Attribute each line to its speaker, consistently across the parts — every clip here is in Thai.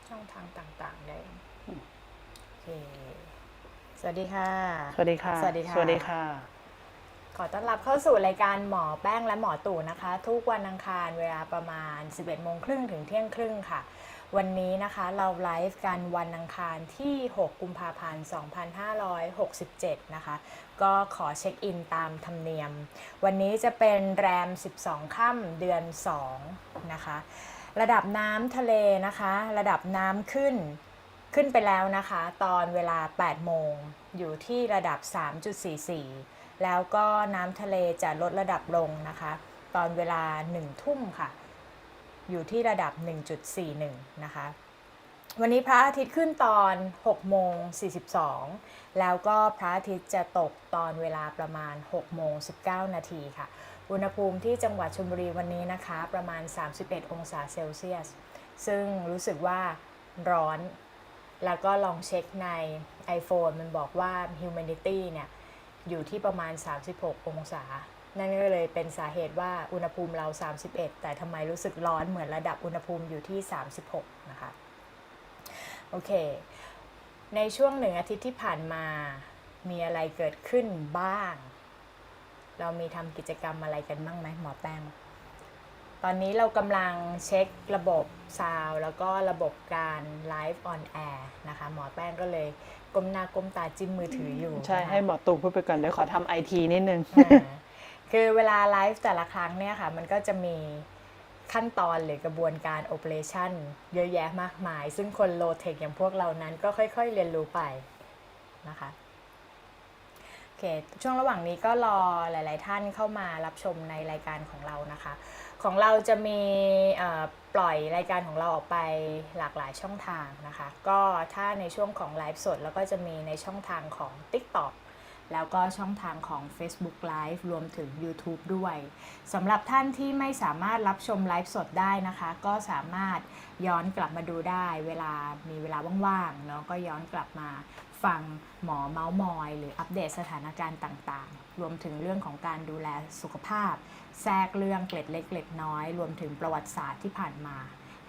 Speaker 1: ช่องทางต่างๆได้โอเคสวัสดีค่ะ
Speaker 2: สวัสดีค่ะ
Speaker 1: สวัสดีค่ะ
Speaker 2: สวัสดีค่ะ
Speaker 1: ขอต้อนรับเข้าสู่รายการหมอแป้งและหมอตู่นะคะ ทุกวันอังคารเวลาประมาณ 11:30 ถึงเที่ยงครึ่งค่ะ วันนี้นะคะเราไลฟ์กันวันอังคารที่ 6 กุมภาพันธ์ 2567 นะคะ ก็ขอเช็คอินตามธรรมเนียม วันนี้จะเป็นแรม 12 ค่ำเดือน 2 นะคะ ระดับน้ำทะเลนะคะ ระดับน้ำขึ้นไปแล้วนะคะ ตอนเวลา 8 โมง อยู่ที่ระดับ 3.44 แล้วก็น้ำทะเลจะลดระดับลงนะคะ ตอนเวลา 1 ทุ่มค่ะ อยู่ที่ระดับ 1.41 นะคะ วันนี้พระอาทิตย์ขึ้นตอน 6 โมง 42 แล้วก็พระอาทิตย์จะตกตอนเวลาประมาณ 6 โมง 19 นาทีค่ะ อุณหภูมิที่จังหวัดชลบุรีวันนี้นะคะ ประมาณ 31 องศาเซลเซียส ซึ่งรู้สึกว่าร้อน แล้วก็ลองเช็คใน iPhone มันบอกว่า humidity เนี่ยอยู่ที่ประมาณ 36 องศา นั่นก็เลยเป็นสาเหตุว่าอุณหภูมิเรา 31 แต่ทำไมรู้สึกร้อนเหมือนระดับอุณหภูมิอยู่ที่ 36 นะคะ โอเค ในช่วง1 อาทิตย์ที่ผ่านมา มีอะไรเกิดขึ้นบ้าง เรามีทำกิจกรรมอะไรกันบ้างไหมหมอแป้ง ตอนนี้เรากำลังเช็คระบบซาวด์แล้วก็ระบบการไลฟ์ออนแอร์นะคะ หมอแป้งก็เลยก้มหน้าก้มตาจิ้มมือถืออยู่
Speaker 2: ใช่
Speaker 1: นะคะ
Speaker 2: ให้หมอตู่พูดไปก่อนเดี๋ยวขอทำไอทีนิดนึง
Speaker 1: คือเวลาไลฟ์แต่ละครั้งเนี่ยค่ะ มันก็จะมีขั้นตอนหรือกระบวนการโอเปอเรชั่นเยอะแยะมากมาย ซึ่งคนโลเทคอย่างพวกเรานั้นก็ค่อยๆเรียนรู้ไปนะคะโอเคช่วงระหว่างนี้ก็รอหลายๆท่านเข้ามารับชมในรายการของเรานะคะ ของเราจะมีปล่อยรายการของเราออกไปหลากหลายช่องทางนะคะ ก็ถ้าในช่วงของไลฟ์สดแล้วก็จะมีในช่องทางของ TikTok แล้วก็ช่องทางของ Facebook Live รวมถึง YouTube ด้วยสำหรับท่านที่ไม่สามารถรับชมไลฟ์สดได้นะคะ ก็สามารถย้อนกลับมาดูได้เวลามีเวลาว่างๆเนาะก็ย้อนกลับมาฟังหมอเมาส์มอยหรืออัปเดตสถานการณ์ต่างๆรวมถึงเรื่องของการดูแลสุขภาพแทรกเรื่องเกล็ดเล็กเกล็ดน้อยรวมถึงประวัติศาสตร์ที่ผ่านมา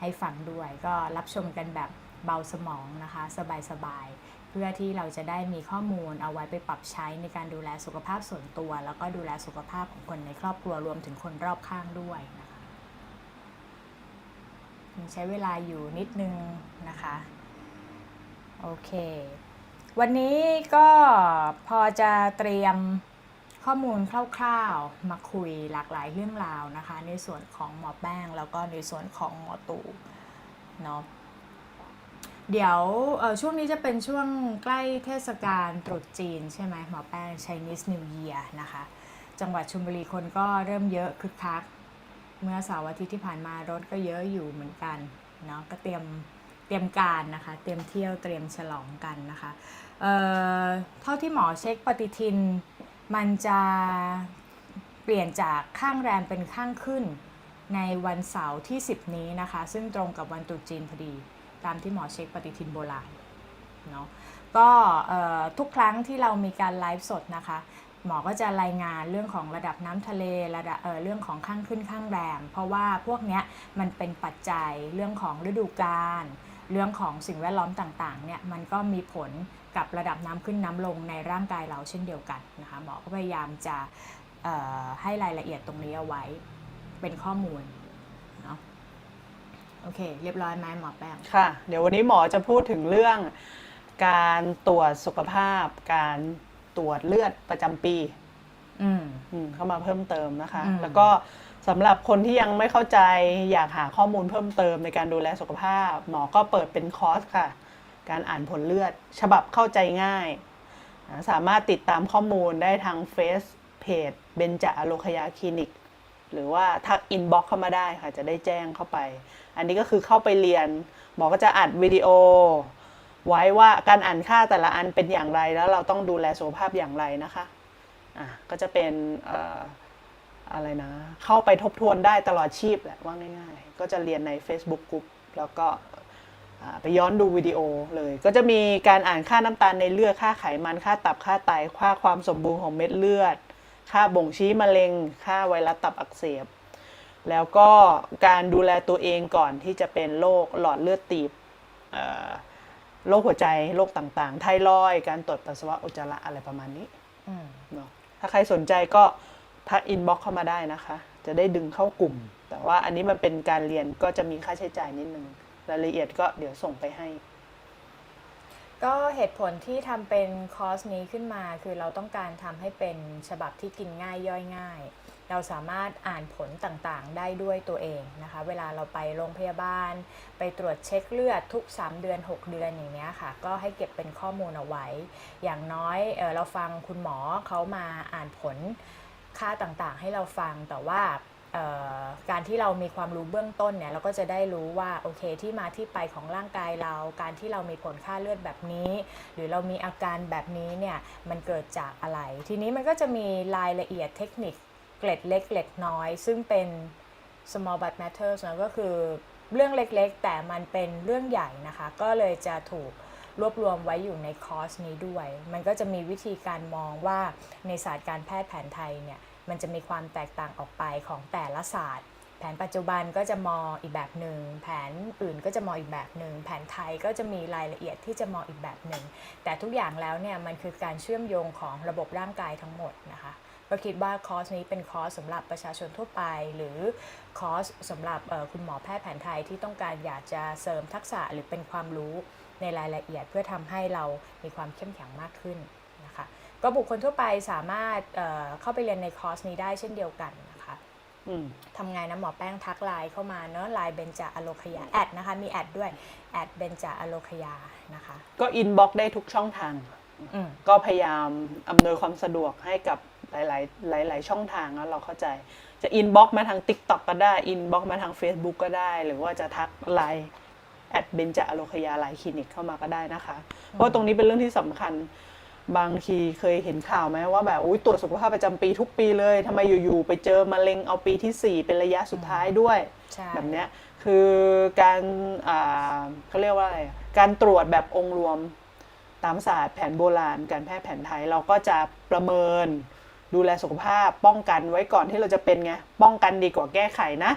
Speaker 1: ให้ฟังด้วยก็รับชมกันแบบเบาสมองนะคะสบายๆเพื่อที่เราจะได้มีข้อมูลเอาไว้ไปปรับใช้ในการดูแลสุขภาพส่วนตัวแล้วก็ดูแลสุขภาพของคนในครอบครัวรวมถึงคนรอบข้างด้วยนะคะใช้เวลาอยู่นิดนึงนะคะโอเควันนี้ก็พอจะเตรียมข้อมูลคร่าวๆมาคุยหลากหลายเรื่องราวนะคะในส่วนของหมอแป้งแล้วก็ในส่วนของหมอตู่เนาะเดี๋ยวช่วงนี้จะเป็นช่วงใกล้เทศกาลตรุษจีนใช่ไหมหมอแป้ง Chinese New Year นะคะจังหวัดชลบุรีคนก็เริ่มเยอะคึกคักเมื่อเสาร์อาทิตย์ที่ผ่านมารถก็เยอะอยู่เหมือนกันเนาะก็เตรียมการนะคะเตรียมเที่ยวเตรียมฉลองกันนะคะเท่าที่หมอเช็คปฏิทินมันจะเปลี่ยนจากข้างแรมเป็นข้างขึ้นในวันเสาร์ที่10นี้นะคะซึ่งตรงกับวันตรุษจีนพอดีตามที่หมอเช็คปฏิทินโบราณเนาะก็ทุกครั้งที่เรามีการไลฟ์สดนะคะหมอก็จะรายงานเรื่องของระดับน้ำทะเลระดับเรื่องของข้างขึ้นข้างแรมเพราะว่าพวกเนี้ยมันเป็นปัจจัยเรื่องของฤดูกาลเรื่องของสิ่งแวดล้อมต่างๆเนี่ยมันก็มีผลกับระดับน้ำขึ้นน้ำลงในร่างกายเราเช่นเดียวกันนะคะหมอก็พยายามจะให้รายละเอียดตรงนี้เอาไว้เป็นข้อมูลเนาะโอเคเรียบร้อยไหมหมอแป้ง
Speaker 2: ค่ะเดี๋ยววันนี้หมอจะพูดถึงเรื่องการตรวจสุขภาพการตรวจเลือดประจำปีเข้ามาเพิ่มเติมนะคะแล้วก็สำหรับคนที่ยังไม่เข้าใจอยากหาข้อมูลเพิ่มเติมในการดูแลสุขภาพหมอก็เปิดเป็นคอร์สค่ะการอ่านผลเลือดฉบับเข้าใจง่ายสามารถติดตามข้อมูลได้ทางเฟซเพจเบญจอโลคยาคลินิกหรือว่าทักอินบ็อกซ์เข้ามาได้ค่ะจะได้แจ้งเข้าไปอันนี้ก็คือเข้าไปเรียนหมอก็จะอัดวิดีโอไว้ว่าการอ่านค่าแต่ละอันเป็นอย่างไรแล้วเราต้องดูแลสุขภาพอย่างไรนะคะก็จะเป็นอะไรนะเข้าไปทบทวนได้ตลอดชีพแหละว่าง่ายๆก็จะเรียนใน Facebook Group แล้วก็ไปย้อนดูวิดีโอเลยก็จะมีการอ่านค่าน้ำตาลในเลือดค่าไขมันค่าตับค่าไตค่าความสมบูรณ์ของเม็ดเลือด ค่าบ่งชี้มะเร็งค่าไวรัสตับอักเสบแล้วก็การดูแลตัวเองก่อนที่จะเป็นโรคหลอดเลือดตีบโรคหัวใจโรคต่างๆไทรอยด์การตรวจปัสสาวะอุจจาระอะไรประมาณนี้เนาะถ้าใครสนใจก็ทักอินบ็อกเข้ามาได้นะคะจะได้ดึงเข้ากลุ่มแต่ว่าอันนี้มันเป็นการเรียนก็จะมีค่าใช้จ่ายนิดนึงรายละเอียดก็เดี๋ยวส่งไปให้
Speaker 1: ก็เหตุผลที่ทำเป็นคอร์สนี้ขึ้นมาคือเราต้องการทำให้เป็นฉบับที่กินง่ายย่อยง่ายเราสามารถอ่านผลต่างๆได้ด้วยตัวเองนะคะเวลาเราไปโรงพยาบาลไปตรวจเช็คเลือดทุก3 เดือน 6 เดือนอย่างนี้ค่ะก็ให้เก็บเป็นข้อมูลเอาไว้อย่างน้อยเราฟังคุณหมอเขามาอ่านผลค่าต่างๆให้เราฟังแต่ว่าการที่เรามีความรู้เบื้องต้นเนี่ยเราก็จะได้รู้ว่าโอเคที่มาที่ไปของร่างกายเราการที่เรามีผลค่าเลือดแบบนี้หรือเรามีอาการแบบนี้เนี่ยมันเกิดจากอะไรทีนี้มันก็จะมีรายละเอียดเทคนิคเกล็ดเล็กเกล็ดน้อยซึ่งเป็น small but matters นะก็คือเรื่องเล็กๆแต่มันเป็นเรื่องใหญ่นะคะก็เลยจะถูกรวบรวมไว้อยู่ในคอร์สนี้ด้วยมันก็จะมีวิธีการมองว่าในศาสตร์การแพทย์แผนไทยเนี่ยมันจะมีความแตกต่างออกไปของแต่ละศาสตร์แผนปัจจุบันก็จะมองอีกแบบหนึ่งแผนอื่นก็จะมองอีกแบบหนึ่งแผนไทยก็จะมีรายละเอียดที่จะมองอีกแบบหนึ่งแต่ทุกอย่างแล้วเนี่ยมันคือการเชื่อมโยงของระบบร่างกายทั้งหมดนะคะก็คิดว่าคอร์สนี้เป็นคอร์สสำหรับประชาชนทั่วไปหรือคอร์สสำหรับคุณหมอแพทย์แผนไทยที่ต้องการอยากจะเสริมทักษะหรือเป็นความรู้ในรายละเอียดเพื่อทำให้เรามีความเข้มแข็งมากขึ้นนะคะก็บุคคลทั่วไปสามารถเข้าไปเรียนในคอร์สนี้ได้เช่นเดียวกันนะคะทำไงนะหมอแป้งทักไลน์เข้ามาเนอะไลน์เบญจอโลคยาแอดนะคะมีแอดด้วยแอดเบญจอโลคยานะคะ
Speaker 2: ก็อินบ็อกซ์ได้ทุกช่องทางก็พยายามอำนวยความสะดวกให้กับหลายช่องทางแล้วเราเข้าใจจะอินบ็อกซ์มาทาง TikTok ก็ได้อินบ็อกซ์มาทาง Facebook ก็ได้หรือว่าจะทักไลน์แอดเบญจอโลคยาไลน์คลินิกเข้ามาก็ได้นะคะเพราะตรงนี้เป็นเรื่องที่สำคัญบางทีเคยเห็นข่าวไหมว่าแบบตรวจสุขภาพประจำปีทุกปีเลยทำไมอยู่ๆไปเจอมะเร็งเอาปีที่4เป็นระยะสุดท้ายด้วยแบบเนี้ยคือการเขาเรียกว่าอะไรการตรวจแบบองค์รวมตามศาสตร์แผนโบราณการแพทย์แผนไทยเราก็จะประเมินดูแลสุขภาพป้องกันไว้ก่อนที่เราจะเป็นไงป้องกันดีกว่าแก้ไขนะ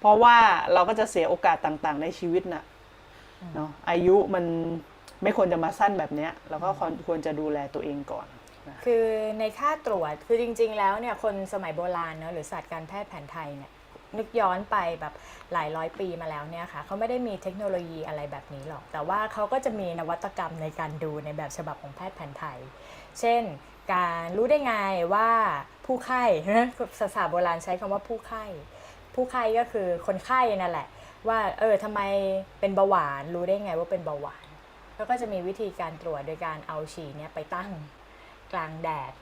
Speaker 2: เพราะว่าเราก็จะเสียโอกาสต่างๆในชีวิตนะเนาะอายุมันไม่ควรจะมาสั้นแบบนี้เราก็ควรจะดูแลตัวเองก่อนนะ
Speaker 1: คือในค่าตรวจคือจริงๆแล้วเนี่ยคนสมัยโบราณเนาะหรือศาสตร์การแพทย์แผนไทยเนี่ยนึกย้อนไปแบบหลายร้อยปีมาแล้วเนี่ยค่ะเขาไม่ได้มีเทคโนโลยีอะไรแบบนี้หรอกแต่ว่าเขาก็จะมีนวัตกรรมในการดูในแบบฉบับของแพทย์แผนไทยเช่นการรู้ได้ไงว่าผู้ไข้ศาสตร์โบราณใช้คำว่าผู้ไข้ก็คือคนไข้นั่นแหละว่าทำไมเป็นเบาหวานรู้ได้ไงว่าเป็นเบาหวานแล้วก็จะมีวิธีการตรวจโดยการเอาฉี่เนี่ยไปตั้งกลางแดด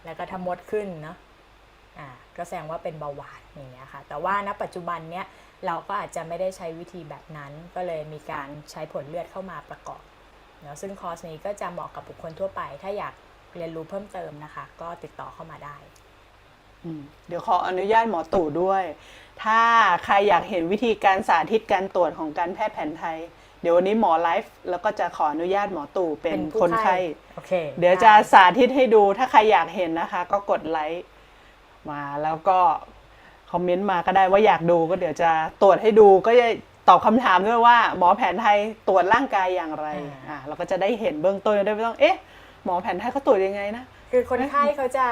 Speaker 1: แล้วก็ทำมดขึ้นเนาะก็แสดงว่าเป็นเบาหวานอย่างเงี้ยค่ะแต่ว่าณปัจจุบันเนี้ยเราก็อาจจะไม่ได้ใช้วิธีแบบนั้นก็เลยมีการใช้ผลเลือดเข้ามาประกอบเนาะซึ่งคอร์สนี้ก็จะเหมาะกับบุคคลทั่วไปถ้าอยากเรียนรู้เพิ่มเติมนะคะก็ติดต่อเข้ามาได้
Speaker 2: เดี๋ยวขออนุญาตหมอตู่ด้วยถ้าใครอยากเห็นวิธีการสาธิตการตรวจของการแพทย์แผนไทยเดี๋ยววันนี้หมอไลฟ์แล้วก็จะขออนุญาตหมอตู่เป็นคนไข้เดี๋ยวจะสาธิตให้ดูถ้าใครอยากเห็นนะคะก็กดไลค์มาแล้วก็คอมเมนต์มาก็ได้ว่าอยากดูก็เดี๋ยวจะตรวจให้ดูก็จะตอบคำถามด้วยว่าหมอแผนไทยตรวจร่างกายอย่างไรเราก็จะได้เห็นเบื้องต้นได้ไม่ต้องหมอแผนไทยเขาตรวจยังไงนะ
Speaker 1: คือคนไข้เขาจะ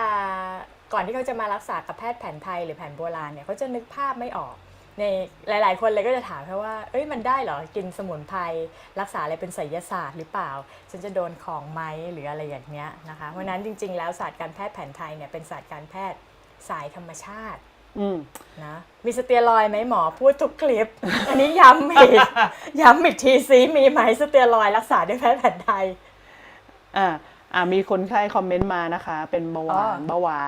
Speaker 1: ก่อนที่เขาจะมารักษากับแพทย์แผนไทยหรือแผนโบราณเนี่ยเขาจะนึกภาพไม่ออกในหลายๆคนเลยก็จะถามเขาว่ามันได้เหรอกินสมุนไพรรักษาอะไรเป็นไสยศาสตร์หรือเปล่าฉันจะโดนของไหมหรืออะไรอย่างเงี้ยนะคะเพราะนั้นจริงๆแล้วศาสตร์การแพทย์แผนไทยเนี่ยเป็นศาสตร์การแพทย์สายธรรมชาตินะมีสเตียรอยด์ไหมหมอพูดทุกคลิป อันนี้ย้ำอีกทีซิมีไหมสเตียรอยด์รักษาด้วยแพทย์แผนไทย
Speaker 2: มีคนไข้คอมเมนต์มานะคะเป็นเบาหวา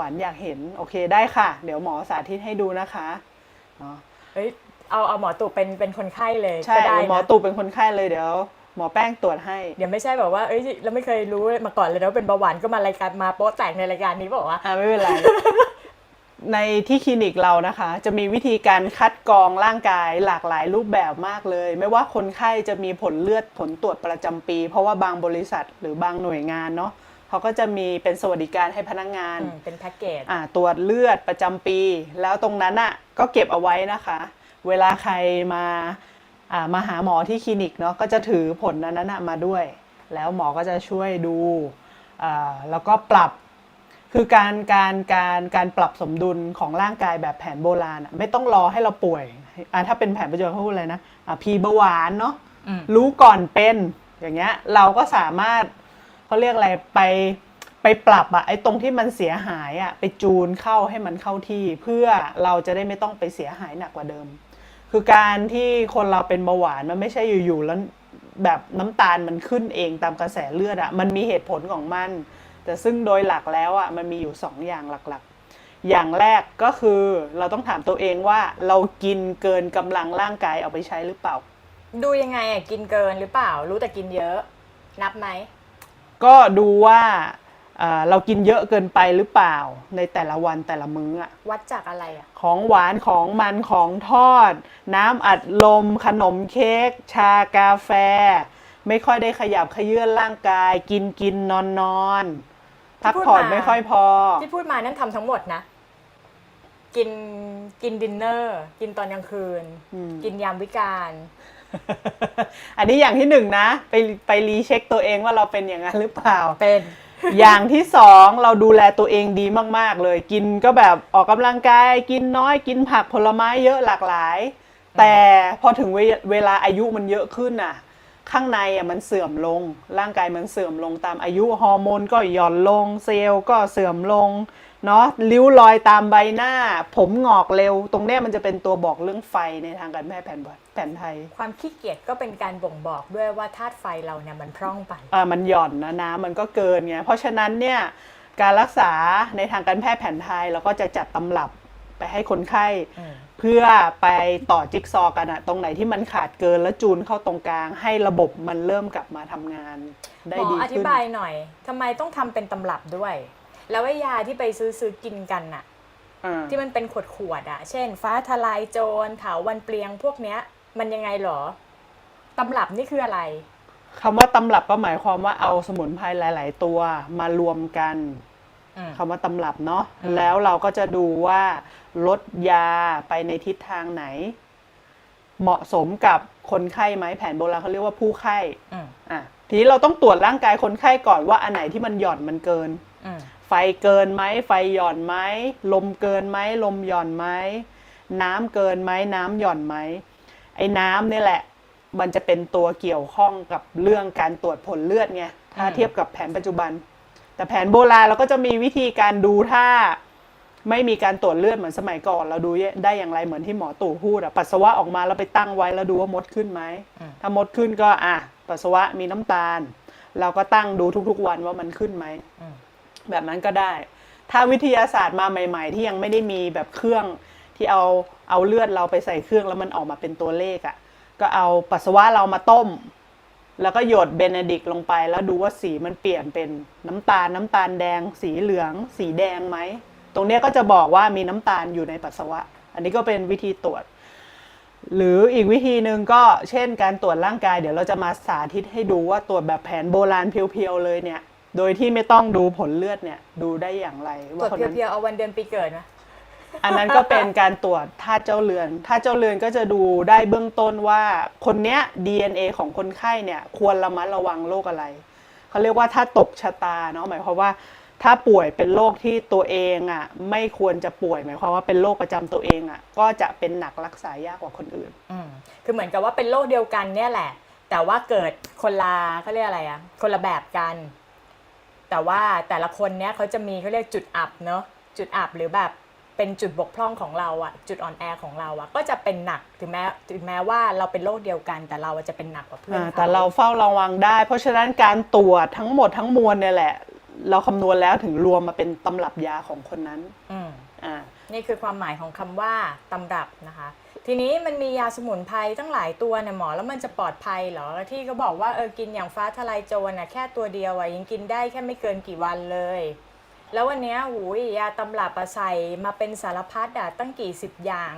Speaker 2: นอยากเห็นโอเคได้ค่ะเดี๋ยวหมอสาธิตให้ดูนะคะ
Speaker 1: เอาหมอตู่เป็นคนไข้เลย
Speaker 2: ใช่หมอตู่เป็นคนไข้เลยเดี๋ยวหมอแป้งตรวจให้
Speaker 1: เดี๋ยวไม่ใช่แบบว่าเราไม่เคยรู้มาก่อนเลยนะว่าเป็นเบาหวานก็มารายการมาโป๊ะแตกในรายการนี้บอกว่า
Speaker 2: ไม่เป็นไร ในที่คลินิกเรานะคะจะมีวิธีการคัดกรองร่างกายหลากหลายรูปแบบมากเลยไม่ว่าคนไข้จะมีผลเลือดผลตรวจประจำปีเพราะว่าบางบริษัทหรือบางหน่วยงานเนาะ เขาก็จะมีเป็นสวัสดิการให้พนักงาน
Speaker 1: เป็นแพ็กเกจ
Speaker 2: ตรวจเลือดประจำปี แล้วตรงนั้นอ่ะก็เก็บเอาไว้นะคะ เวลาใครมาหาหมอที่คลินิกเนาะก็จะถือผลนั้นมาด้วย แล้วหมอก็จะช่วยดูแล้วก็ปรับคือการปรับสมดุลของร่างกายแบบแผนโบราณไม่ต้องรอให้เราป่วยถ้าเป็นแผนปัจจุบันเขาพูดอะไรนะพีเบาหวานเนาะรู้ก่อนเป็นอย่างเงี้ยเราก็สามารถเขาเรียกอะไรไปปรับไอ้ตรงที่มันเสียหายไปจูนเข้าให้มันเข้าที่เพื่อเราจะได้ไม่ต้องไปเสียหายหนักกว่าเดิมคือการที่คนเราเป็นเบาหวานมันไม่ใช่อยู่ๆแล้วแบบน้ำตาลมันขึ้นเองตามกระแสเลือดมันมีเหตุผลของมันแต่ซึ่งโดยหลักแล้วมันมีอยู่2อย่างหลักๆอย่างแรกก็คือเราต้องถามตัวเองว่าเรากินเกินกำลังร่างกายเอาไปใช้หรือเปล่า
Speaker 1: ดูยังไงกินเกินหรือเปล่ารู้แต่กินเยอะนับไหม
Speaker 2: ก็ดูว่าเรากินเยอะเกินไปหรือเปล่าในแต่ละวันแต่ละมื้อ
Speaker 1: วัดจากอะไร
Speaker 2: ของหวานของมันของทอดน้ำอัดลมขนมเค้กชากาแฟไม่ค่อยได้ขยับเขยื้อนร่างกายกินนอนพักผ่อนไม่ค่อยพอ
Speaker 1: ที่พูดมานั่นทำทั้งหมดนะกินดินเนอร์กินตอนกลางคืนกินยามวิกาล
Speaker 2: อันนี้อย่างที่1นะไปรีเช็คตัวเองว่าเราเป็นอย่างนั้นหรือเปล่า
Speaker 1: เป็น
Speaker 2: อย่างที่2เราดูแลตัวเองดีมากๆเลยกินก็แบบออกกำลังกายกินน้อยกินผักผลไม้เยอะหลากหลายแต่พอถึงเวลาอายุมันเยอะขึ้นข้างในมันเสื่อมลงร่างกายมันเสื่อมลงตามอายุฮอร์โมนก็หย่อนลงเซลล์ก็เสื่อมลงเนาะริ้วรอยตามใบหน้าผมหงอกเร็วตรงนี้มันจะเป็นตัวบอกเรื่องไฟในทางการแพทย์แผนไทย
Speaker 1: ความขี้เกียจก็เป็นการบ่งบอกด้วยว่าธาตุไฟเราเนี่ยมันพร่องไป
Speaker 2: มันหย่อนนะมันก็เกินไงเพราะฉะนั้นเนี่ยการรักษาในทางการแพทย์แผนไทยเราก็จะจัดตำรับไปให้คนไข้เพื่อไปต่อจิ๊กซอว์กันตรงไหนที่มันขาดเกินแล้วจูนเข้าตรงกลางให้ระบบมันเริ่มกลับมาทำงานได้ดีขึ้น
Speaker 1: หมออธิบายหน่อยทำไมต้องทำเป็นตำรับด้วยแล้วยาที่ไปซื้อกินกันที่มันเป็นขวดเช่นฟ้าทลายโจรเถาวัลย์เปลียงพวกเนี้ยมันยังไงหรอตำรับนี่คืออะไร
Speaker 2: คำว่าตำรับก็หมายความว่าเอาสมุนไพรหลายๆตัวมารวมกันคำว่าตำรับเนาะแล้วเราก็จะดูว่าลดยาไปในทิศทางไหนเหมาะสมกับคนไข้ไหมแผนโบราณเขาเรียกว่าผู้ไข้ทีนี้เราต้องตรวจร่างกายคนไข้ก่อนว่าอันไหนที่มันหย่อนมันเกินไฟเกินไหมไฟหย่อนไหมลมเกินไหมลมหย่อนไหมน้ำเกินไหมน้ำหย่อนไหมไอ้น้ำนี่แหละมันจะเป็นตัวเกี่ยวข้องกับเรื่องการตรวจผลเลือดไงถ้าเทียบกับแผนปัจจุบันแต่แผนโบราณเราก็จะมีวิธีการดูถ้าไม่มีการตรวจเลือดเหมือนสมัยก่อนเราดูได้อย่างไรเหมือนที่หมอตู่พูดปัสสาวะออกมาแล้วไปตั้งไว้แล้วดูว่ามดขึ้นไหมถ้ามดขึ้นก็ปัสสาวะมีน้ำตาลเราก็ตั้งดูทุกๆวันว่ามันขึ้นไหมแบบนั้นก็ได้ถ้าวิทยาศาสตร์มาใหม่ๆที่ยังไม่ได้มีแบบเครื่องที่เอาเลือดเราไปใส่เครื่องแล้วมันออกมาเป็นตัวเลขก็เอาปัสสาวะเรามาต้มแล้วก็หยดเบเนดิกต์ลงไปแล้วดูว่าสีมันเปลี่ยนเป็นน้ำตาลแดงสีเหลืองสีแดงไหมตรงนี้ก็จะบอกว่ามีน้ำตาลอยู่ในปัสสาวะอันนี้ก็เป็นวิธีตรวจหรืออีกวิธีหนึ่งก็เช่นการตรวจร่างกายเดี๋ยวเราจะมาสาธิตให้ดูว่าตรวจแบบแผนโบราณเพียวๆเลยเนี่ยโดยที่ไม่ต้องดูผลเลือดเนี่ยดูได้อย่างไร
Speaker 1: ตรวจเพียวๆเอาวันเดือนปีเกิดนะ
Speaker 2: อันนั้นก็เป็นการตรวจธาตุเจ้าเรือนธาตุเจ้าเรือนก็จะดูได้เบื้องต้นว่าคนเนี้ย DNA ของคนไข้เนี่ยควรระมัดระวังโรคอะไรเขาเรียกว่าถ้าตกชะตาเนาะหมายความว่าถ้าป่วยเป็นโรคที่ตัวเองไม่ควรจะป่วยหมายความว่าเป็นโรคประจำตัวเองก็จะเป็นหนักรักษายากกว่าคนอื่น
Speaker 1: คือเหมือนกับว่าเป็นโรคเดียวกันเนี่ยแหละแต่ว่าเกิดคนละเขาเรียกอะไรคนละแบบกันแต่ว่าแต่ละคนเนี้ยเขาจะมีเขาเรียกจุดอับเนาะจุดอับหรือแบบเป็นจุดบกพร่องของเราจุดอ่อนแอของเราก็จะเป็นหนักถึงแม้ว่าเราเป็นโรคเดียวกันแต่เราจะเป็นหนักกว่าเพื่อน
Speaker 2: แต่เราเฝ้าระวังได้เพราะฉะนั้นการตรวจทั้งหมดทั้งมวลเนี่ยแหละเราคำนวณแล้วถึงรวมมาเป็นตำรับยาของคนนั้น
Speaker 1: นี่คือความหมายของคำว่าตำรับนะคะทีนี้มันมียาสมุนไพรตั้งหลายตัวเนี่ยหมอแล้วมันจะปลอดภัยเหรอที่เขาบอกว่ากินอย่างฟ้าทลายโจรแค่ตัวเดียวยังกินได้แค่ไม่เกินกี่วันเลยแล้ววันนี้ยาตำรับใส่มาเป็นสารพัดตั้งกี่10อย่าง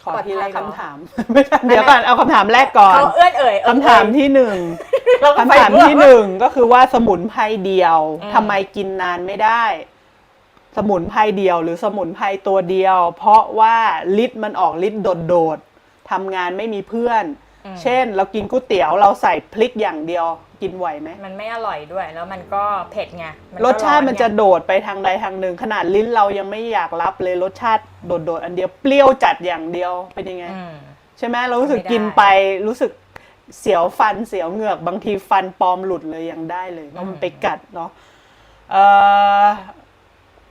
Speaker 2: ขอทีละคำถามไม่ใช่เดี๋ยวก่อนเอาคำถามแรกก่อน
Speaker 1: เขาเอื้อนเอ่ย
Speaker 2: คำถามที่ คำถามที่1ก็คือว่าสมุนไพรเดียวทำไมกินนานไม่ได้ สมุนไพรเดียวหรือสมุนไพรตัวเดียว เพราะว่าฤทธิ์มันออกฤทธิ์โดดๆทำงานไม่มีเพื่อน เช่นเรากินก๋วยเตี๋ยวเราใส่พริกอย่างเดียวกินไหวไหม
Speaker 1: มันไม่อร่อยด้วยแล้วมันก็เผ็ดไง
Speaker 2: รสชาติมันจะโดดไปทางใดทางหนึ่งขนาดลิ้นเรายังไม่อยากรับเลยรสชาติโดดๆอันเดียวเปรี้ยวจัดอย่างเดียวเป็นยังไงใช่ไหมเรารู้สึกกินไปรู้สึกเสียวฟันเสียวเหงือกบางทีฟันปลอมหลุดเลยยังได้เลยเพราะมันไปกัดเนาะ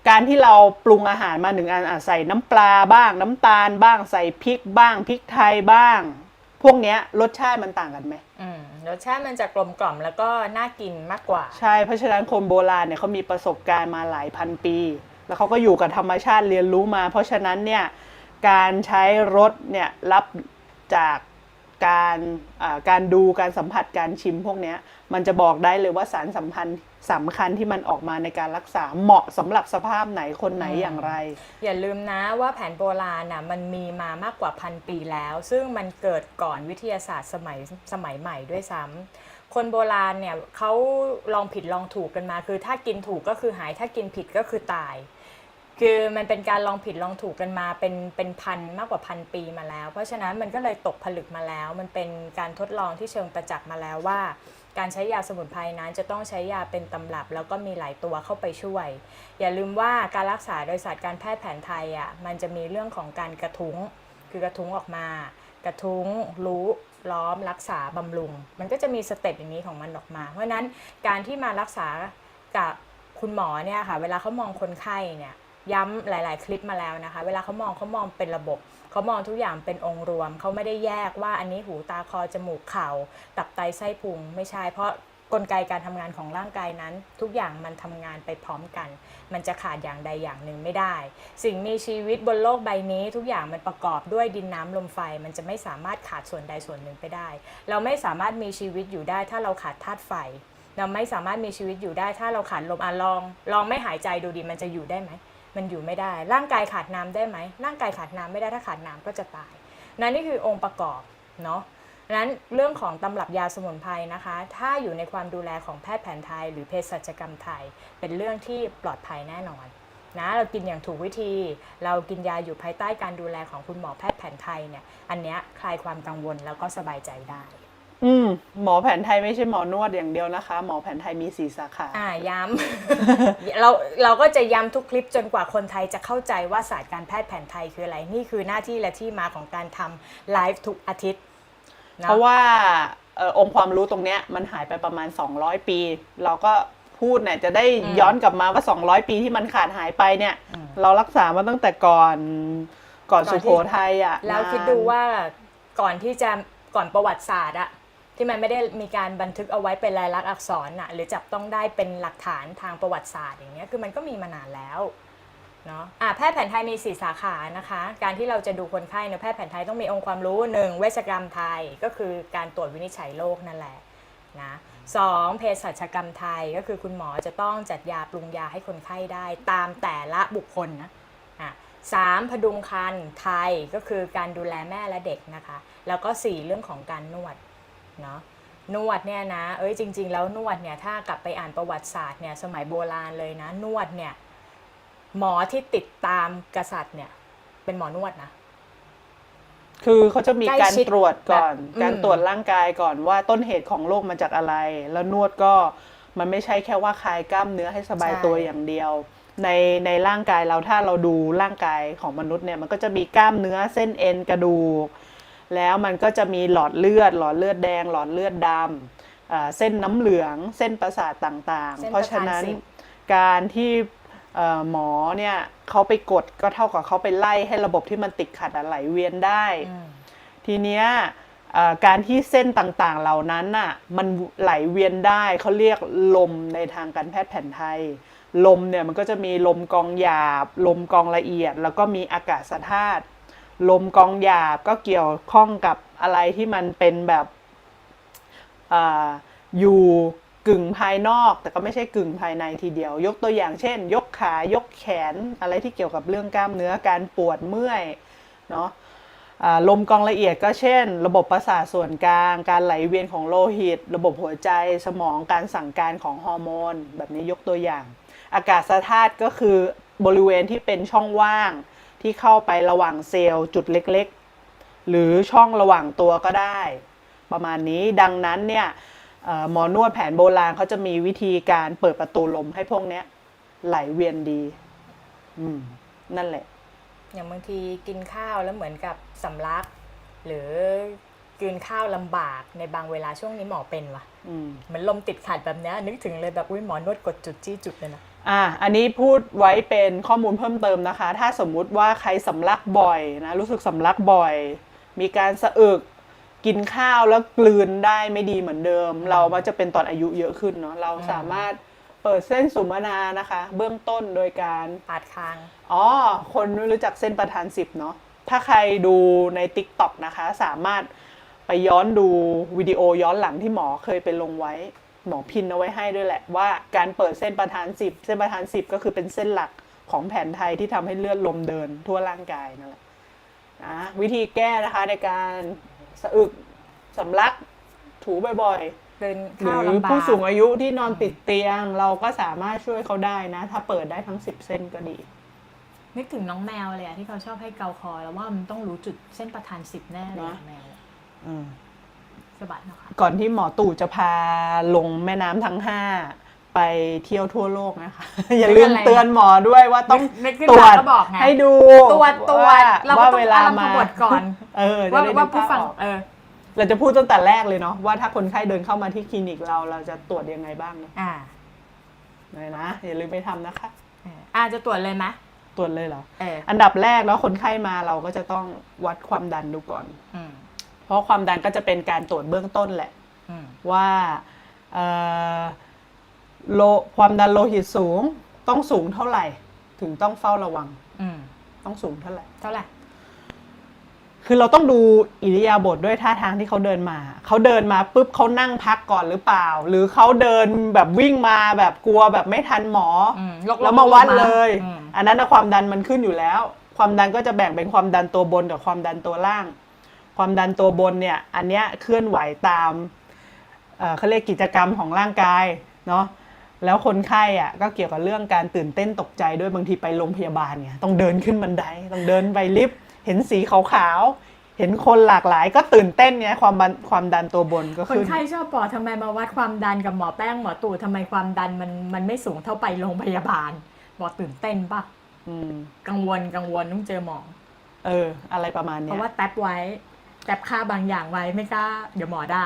Speaker 2: การที่เราปรุงอาหารมา1 อันใส่น้ำปลาบ้างน้ำตาลบ้างใส่พริกบ้างพริกไทยบ้างพวกเนี้ยรสชาติมันต่างกันไหม
Speaker 1: รสชาติมันจะกลมกล่อมแล้วก็น่ากินมากกว่า
Speaker 2: ใช่เพราะฉะนั้นคนโบราณเนี่ยเขามีประสบการณ์มาหลายพันปีแล้วเขาก็อยู่กับธรรมชาติเรียนรู้มาเพราะฉะนั้นเนี่ยการใช้รสเนี่ยรับจากการดูการสัมผัสการชิมพวกนี้มันจะบอกได้เลยว่าสารสำคัญที่มันออกมาในการรักษาเหมาะสำหรับสภาพไหนคนไหนอย่างไร
Speaker 1: อย่าลืมนะว่าแผนโบราณน่ะมันมีมามากกว่า1,000 ปีแล้วซึ่งมันเกิดก่อนวิทยาศาสตร์สมัยใหม่ด้วยซ้ำคนโบราณเนี่ยเขาลองผิดลองถูกกันมาคือถ้ากินถูกก็คือหายถ้ากินผิดก็คือตายคือมันเป็นการลองผิดลองถูกกันมาเป็นมากกว่า1,000 ปีมาแล้วเพราะฉะนั้นมันก็เลยตกผลึกมาแล้วมันเป็นการทดลองที่เชิงประจักษ์มาแล้วว่าการใช้ยาสมุนไพรนั้นจะต้องใช้ยาเป็นตำรับแล้วก็มีหลายตัวเข้าไปช่วยอย่าลืมว่าการรักษาโดยศาสตร์การแพทย์แผนไทยอ่ะมันจะมีเรื่องของการกระทุ้งคือกระทุ้งออกมากระทุ้งรู้ล้อมรักษาบำรุงมันก็จะมีสเต็ปอย่างนี้ของมันออกมาเพราะนั้นการที่มารักษากับคุณหมอเนี่ยค่ะเวลาเขามองคนไข้เนี่ยย้ำหลายๆคลิปมาแล้วนะคะเวลาเขามองเป็นระบบเขามองทุกอย่างเป็นองค์รวมเขาไม่ได้แยกว่าอันนี้หูตาคอจมูกเข่าตับไตไส้พุงไม่ใช่เพราะกลไกการทำงานของร่างกายนั้นทุกอย่างมันทำงานไปพร้อมกันมันจะขาดอย่างใดอย่างหนึ่งไม่ได้สิ่งมีชีวิตบนโลกใบนี้ทุกอย่างมันประกอบด้วยดินน้ำลมไฟมันจะไม่สามารถขาดส่วนใดส่วนหนึ่งไปได้เราไม่สามารถมีชีวิตอยู่ได้ถ้าเราขาดธาตุไฟเราไม่สามารถมีชีวิตอยู่ได้ถ้าเราขาดลมลองไม่หายใจดูดิมันจะอยู่ได้ไหมมันอยู่ไม่ได้ร่างกายขาดน้ำได้ไหมร่างกายขาดน้ำไม่ได้ถ้าขาดน้ำก็จะตายนั่นนี่คือองค์ประกอบเนาะนั้นเรื่องของตำรับยาสมุนไพรนะคะถ้าอยู่ในความดูแลของแพทย์แผนไทยหรือเภสัชกรรมไทยเป็นเรื่องที่ปลอดภัยแน่นอนนะเรากินอย่างถูกวิธีเรากินยาอยู่ภายใต้การดูแลของคุณหมอแพทย์แผนไทยเนี่ยอันเนี้ยคลายความกังวลแล้วก็สบายใจได้
Speaker 2: หมอแผนไทยไม่ใช่หมอนวดอย่างเดียวนะคะหมอแผนไทยมี4 สาขา
Speaker 1: ย้ำ เราก็จะย้ำทุกคลิปจนกว่าคนไทยจะเข้าใจว่าศาสตร์การแพทย์แผนไทยคืออะไรนี่คือหน้าที่และที่มาของการทำไลฟ์ทุกอาทิตย์
Speaker 2: เพราะว่าองค์ความรู้ตรงเนี้ยมันหายไปประมาณ200 ปีเราก็พูดเนี่ยจะได้ย้อนกลับมาว่า200 ปีที่มันขาดหายไปเนี่ยเรารักษามาตั้งแต่ก่อนสุโขทัย
Speaker 1: แล้วคิดดูว่าก่อนประวัติศาสตร์ที่มันไม่ได้มีการบันทึกเอาไว้เป็นลายลักษณ์อักษรหรือจับต้องได้เป็นหลักฐานทางประวัติศาสตร์อย่างเงี้ยคือมันก็มีมานานแล้วเนาะแพทย์แผนไทยมี4 สาขานะคะการที่เราจะดูคนไข้ในแพทย์แผนไทยต้องมีองค์ความรู้1เวชกรรมไทยก็คือการตรวจวินิจฉัยโรคนั่นแหละนะ2เภสัชกรรมไทยก็คือคุณหมอจะต้องจัดยาปรุงยาให้คนไข้ได้ตามแต่ละบุคคลนะ3พดุงครรภ์ไทยก็คือการดูแลแม่และเด็กนะคะแล้วก็4เรื่องของการนวดเนาะนวดเนี่ยนะจริงๆแล้วนวดเนี่ยถ้ากลับไปอ่านประวัติศาสตร์เนี่ยสมัยโบราณเลยนะนวดเนี่ยหมอที่ติดตามกษัตริย์เนี่ยเป็นหมอนวดนะ
Speaker 2: คือเขาจะมีการตรวจก่อนการตรวจร่างกายก่อนว่าต้นเหตุของโรคมาจากอะไรแล้วนวดก็มันไม่ใช่แค่ว่าคลายกล้ามเนื้อให้สบายตัวอย่างเดียวในร่างกายเราถ้าเราดูร่างกายของมนุษย์เนี่ยมันก็จะมีกล้ามเนื้อเส้นเอ็นกระดูกแล้วมันก็จะมีหลอดเลือดแดงหลอดเลือดดำเส้นน้ำเหลืองเส้นประสาทต่างๆเพราะฉะนั้นการที่หมอเนี่ยเขาไปกดก็เท่ากับเขาไปไล่ให้ระบบที่มันติดขัดไหลเวียนได้ทีเนี้ยการที่เส้นต่างๆเหล่านั้นน่ะมันไหลเวียนได้เขาเรียกลมในทางการแพทย์แผนไทยลมเนี่ยมันก็จะมีลมกองหยาบลมกองละเอียดแล้วก็มีอากาศธาตุลมกองหยาบก็เกี่ยวข้องกับอะไรที่มันเป็นแบบอยู่กึ่งภายนอกแต่ก็ไม่ใช่กึ่งภายในทีเดียวยกตัวอย่างเช่นยกขายกแขนอะไรที่เกี่ยวกับเรื่องกล้ามเนื้อการปวดเมื่อยเนาะ ลมกรองละเอียดก็เช่น ระบบประสาทส่วนกลาง การไหลเวียนของโลหิต ระบบหัวใจสมองการสั่งการของฮอร์โมนแบบนี้ยกตัวอย่าง อากาศธาตุก็คือบริเวณที่เป็นช่องว่างที่เข้าไประหว่างเซลล์จุดเล็กๆหรือช่องระหว่างตัวก็ได้ประมาณนี้ดังนั้นเนี่ยหมอนวดแผนโบราณเขาจะมีวิธีการเปิดประตูลมให้พวกเนี้ยไหลเวียนดีนั่นแหละ
Speaker 1: อย่างบางทีกินข้าวแล้วเหมือนกับสำลักหรือกลืนข้าวลำบากในบางเวลาช่วงนี้หมอเป็นวะเหมือนลมติดขัดแบบนี้นึกถึงเลยแบบหมอนวดกดจุดจี้จุดเลยนะ
Speaker 2: อันนี้พูดไว้เป็นข้อมูลเพิ่มเติมนะคะถ้าสมมุติว่าใครสำลักบ่อยนะรู้สึกสำลักบ่อยมีการสะอึกกินข้าวแล้วกลืนได้ไม่ดีเหมือนเดิมเรามักจะเป็นตอนอายุเยอะขึ้นเนาะเราสามารถเปิดเส้นสุมานานะคะเบื้องต้นโดยการ
Speaker 1: ปาดคาง
Speaker 2: คนไม่รู้จักเส้นประธาน10เนาะถ้าใครดูใน TikTok นะคะสามารถไปย้อนดูวิดีโอย้อนหลังที่หมอเคยไปลงไว้หมอพินเอาไว้ให้ด้วยแหละว่าการเปิดเส้นประธาน10เส้นประธาน10ก็คือเป็นเส้นหลักของแผนไทยที่ทำให้เลือดลมเดินทั่วร่างกายนั่นแหละนะวิธีแก้นะคะในการสะอึกสำลักถูบ่อยๆหรือผู้สูงอายุที่นอนติดเตียงเราก็สามารถช่วยเขาได้นะถ้าเปิดได้ทั้ง10เส้นก็ดี
Speaker 1: นึกถึงน้องแมวเลยอะที่เขาชอบให้เกาคอแล้วว่ามันต้องรู้จุดเส้นประธาน10แน่เลยแมวสะบัดนะคะ
Speaker 2: ก่อนที่หมอตู่จะพาลงแม่น้ำทั้ง5ไปเที่ยวทั่วโลกนะคะ อย่าลืมเตือนหมอด้วยว่าต้องตรวจให้ดู
Speaker 1: ตรวจว่าเวลามาบทก่อนว่าผู้ฟัง
Speaker 2: เราจะพูดตั้งแต่แรกเลยเนาะว่าถ้าคนไข้เดินเข้ามาที่คลินิกเราจะตรวจยังไงบ้างนะนะอย่าลืมไปทำนะคะ
Speaker 1: จะตรวจเลยไหม
Speaker 2: ตรวจเลยเหรออันดับแรกแล้วคนไข้มาเราก็จะต้องวัดความดันดูก่อนเพราะความดันก็จะเป็นการตรวจเบื้องต้นแหละว่าความดันโลหิตสูงต้องสูงเท่าไหร่ถึงต้องเฝ้าระวังต้องสูงเท่าไหร่คือเราต้องดูอิริยาบถด้วยท่าทางที่เขาเดินมาปุ๊บเขานั่งพักก่อนหรือเปล่าหรือเขาเดินแบบวิ่งมาแบบกลัวแบบไม่ทันหมอแล้วมาวัดเลยอันนั้นความดันมันขึ้นอยู่แล้วความดันก็จะแบ่งเป็นความดันตัวบนกับความดันตัวล่างความดันตัวบนเนี่ยอันเนี้ยเคลื่อนไหวตามเขาเรียกกิจกรรมของร่างกายเนาะแล้วคนไข้อ่ะก็เกี่ยวกับเรื่องการตื่นเต้นตกใจด้วยบางทีไปโรงพยาบาลเนี่ยต้องเดินขึ้นบันไดต้องเดินไปลิฟต์เห็นสีขาวๆเห็นคนหลากหลายก็ตื่นเต้นไงความดันตัวบนก็ขึ้น
Speaker 1: คนไข้ชอบบอกทำไมมาวัดความดันกับหมอแป้งหมอตู่ทำไมความดันมันไม่สูงเท่าไปโรงพยาบาลบอกตื่นเต้นป่ะกังวลต้องเจอหมอ
Speaker 2: อะไรประมาณนี้
Speaker 1: เพราะว่าแท็บไว้แท็บค่าบางอย่างไว้ไม่กล้าเดี๋ยวหมอด่า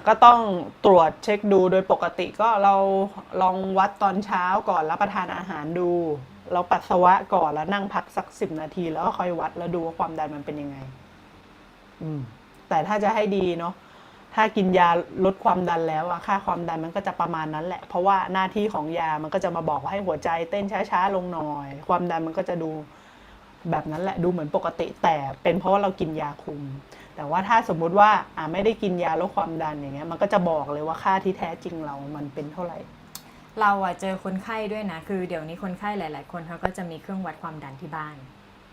Speaker 2: ก็ต้องตรวจเช็คดูโดยปกติก็เราลองวัดตอนเช้าก่อนรับประทานอาหารดูเราปัสสาวะก่อนแล้วนั่งพักสัก10 นาทีแล้วก็ค่อยวัดแล้วดูว่าความดันมันเป็นยังไงแต่ถ้าจะให้ดีเนาะถ้ากินยาลดความดันแล้วค่าความดันมันก็จะประมาณนั้นแหละเพราะว่าหน้าที่ของยามันก็จะมาบอกว่าให้หัวใจเต้นช้าๆลงหน่อยความดันมันก็จะดูแบบนั้นแหละดูเหมือนปกติแต่เป็นเพราะว่าเรากินยาคุมแต่ว่าถ้าสมมุติว่าไม่ได้กินยาลดความดันอย่างเงี้ยมันก็จะบอกเลยว่าค่าที่แท้จริงเรามันเป็นเท่าไหร่
Speaker 1: เราเจอคนไข้ด้วยนะคือเดี๋ยวนี้คนไข้หลายๆคนเขาก็จะมีเครื่องวัดความดันที่บ้าน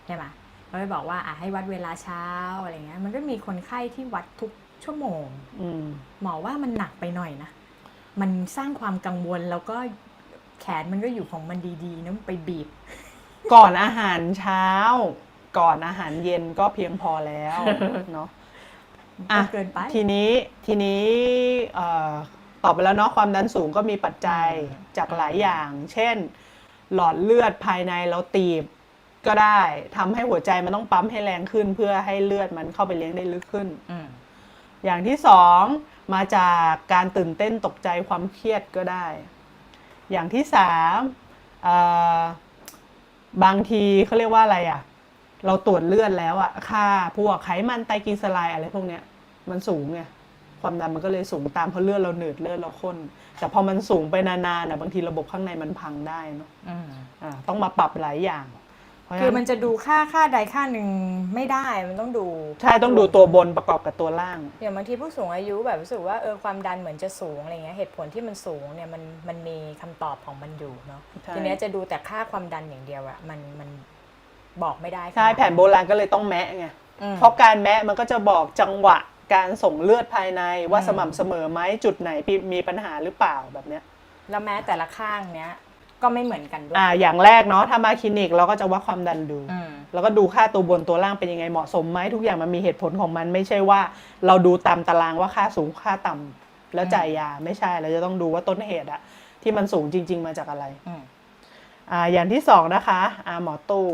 Speaker 1: ใช่ไหมเราไปบอกว่าให้วัดเวลาเช้าอะไรเงี้ยมันก็มีคนไข้ที่วัดทุกชั่วโมงหมอว่ามันหนักไปหน่อยนะมันสร้างความกังวลแล้วก็แขนมันก็อยู่ของมันดีๆนะไปบีบ
Speaker 2: ก่อนอาหารเช้าก่อนอาหารเย็นก็เพียงพอแล้วเนาะ
Speaker 1: เกินไป
Speaker 2: ทีนี้ตอบไปแล้วเนาะความดันสูงก็มีปัจจัยจากหลายอย่างเช่นหลอดเลือดภายในเราตีบก็ได้ทำให้หัวใจมันต้องปั๊มให้แรงขึ้นเพื่อให้เลือดมันเข้าไปเลี้ยงได้ลึกขึ้นอย่างที่สองมาจากการตื่นเต้นตกใจความเครียดก็ได้อย่างที่สามบางทีเขาเรียกว่าอะไรเราตรวจเลือดแล้วค่าพวกไขมันไตรกลีเซอไรด์อะไรพวกเนี้ยมันสูงไงความดันมันก็เลยสูงตามเพราะเลือดเราหนืดเลือดเราข้นแต่พอมันสูงไปนานๆบางทีระบบข้างในมันพังได้เนาะต้องมาปรับหลายอย่าง
Speaker 1: คือมันจะดูค่าใดค่าหนึ่งไม่ได้มันต้องดู
Speaker 2: ใช่ต้องดูตัวบนประกอบกับตัวล่าง
Speaker 1: อย่างบางทีผู้สูงอายุแบบรู้สึกว่าความดันเหมือนจะสูงอะไรเงี้ยเหตุผลที่มันสูงเนี่ยมันมีคำตอบของมันอยู่เนาะทีนี้จะดูแต่ค่าความดันอย่างเดียวมันบอกไม่ได้
Speaker 2: ใช่แผนโบราณก็เลยต้องแมะไง เพราะการแมะมันก็จะบอกจังหวะการส่งเลือดภายในว่าสม่ำเสมอไหมจุดไหนมีปัญหาหรือเปล่าแบบเนี้ย
Speaker 1: แล้วแม้แต่ละข้างเนี้ยก็ไม่เหมือนกันด้วย
Speaker 2: อย่างแรกเนาะถ้ามาคลินิกเราก็จะวัดความดันดูแล้วก็ดูค่าตัวบนตัวล่างเป็นยังไงเหมาะสมไหมทุกอย่างมันมีเหตุผลของมันไม่ใช่ว่าเราดูตามตารางว่าค่าสูงค่าต่ำแล้วจ่ายยาไม่ใช่เราจะต้องดูว่าต้นเหตุอะที่มันสูงจริงๆมาจากอะไรอย่างที่สองนะคะหมอตู่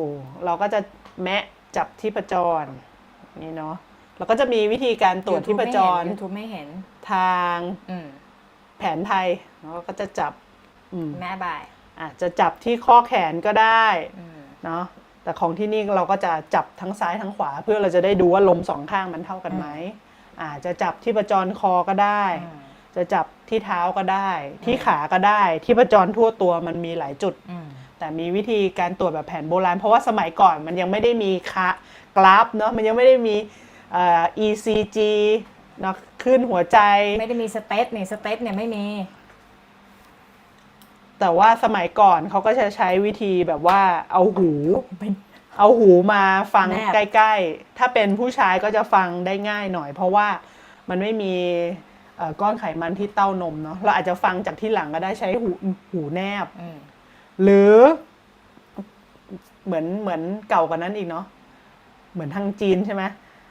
Speaker 2: เราก็จะแมะจับที่ประจรนี่เนาะแล้วก็จะมีวิธีการตรวจที่ประจร
Speaker 1: YouTube ไม่เห็น
Speaker 2: ทางแผนไทยเราก็จะจับ
Speaker 1: แม่บ่าย
Speaker 2: จะจับที่ข้อแขนก็ได้เนาะแต่ของที่นี่เราก็จะจับทั้งซ้ายทั้งขวาเพื่อเราจะได้ดูว่าลมสองข้างมันเท่ากันไหมจะจับที่ประจรคอก็ได้จะจับที่เท้าก็ได้ที่ขาก็ได้ที่ประจรทั่วตัวมันมีหลายจุดแต่มีวิธีการตรวจแบบแผนโบราณเพราะว่าสมัยก่อนมันยังไม่ได้มีกราฟเนาะมันยังไม่ได้มีECG เนาะขึ้นหัวใจ
Speaker 1: ไม่ได้มีสเตทเนี่ยไม่มี
Speaker 2: แต่ว่าสมัยก่อนเขาก็จะใช้วิธีแบบว่าเอาหูมาฟังใกล้ๆถ้าเป็นผู้ชายก็จะฟังได้ง่ายหน่อยเพราะว่ามันไม่มีก้อนไขมันที่เต้านมเนาะเราอาจจะฟังจากที่หลังก็ได้ใช้หูแนบหรือเหมือนเก่ากว่านั้นอีกเนาะเหมือนทางจีนใช่ไหม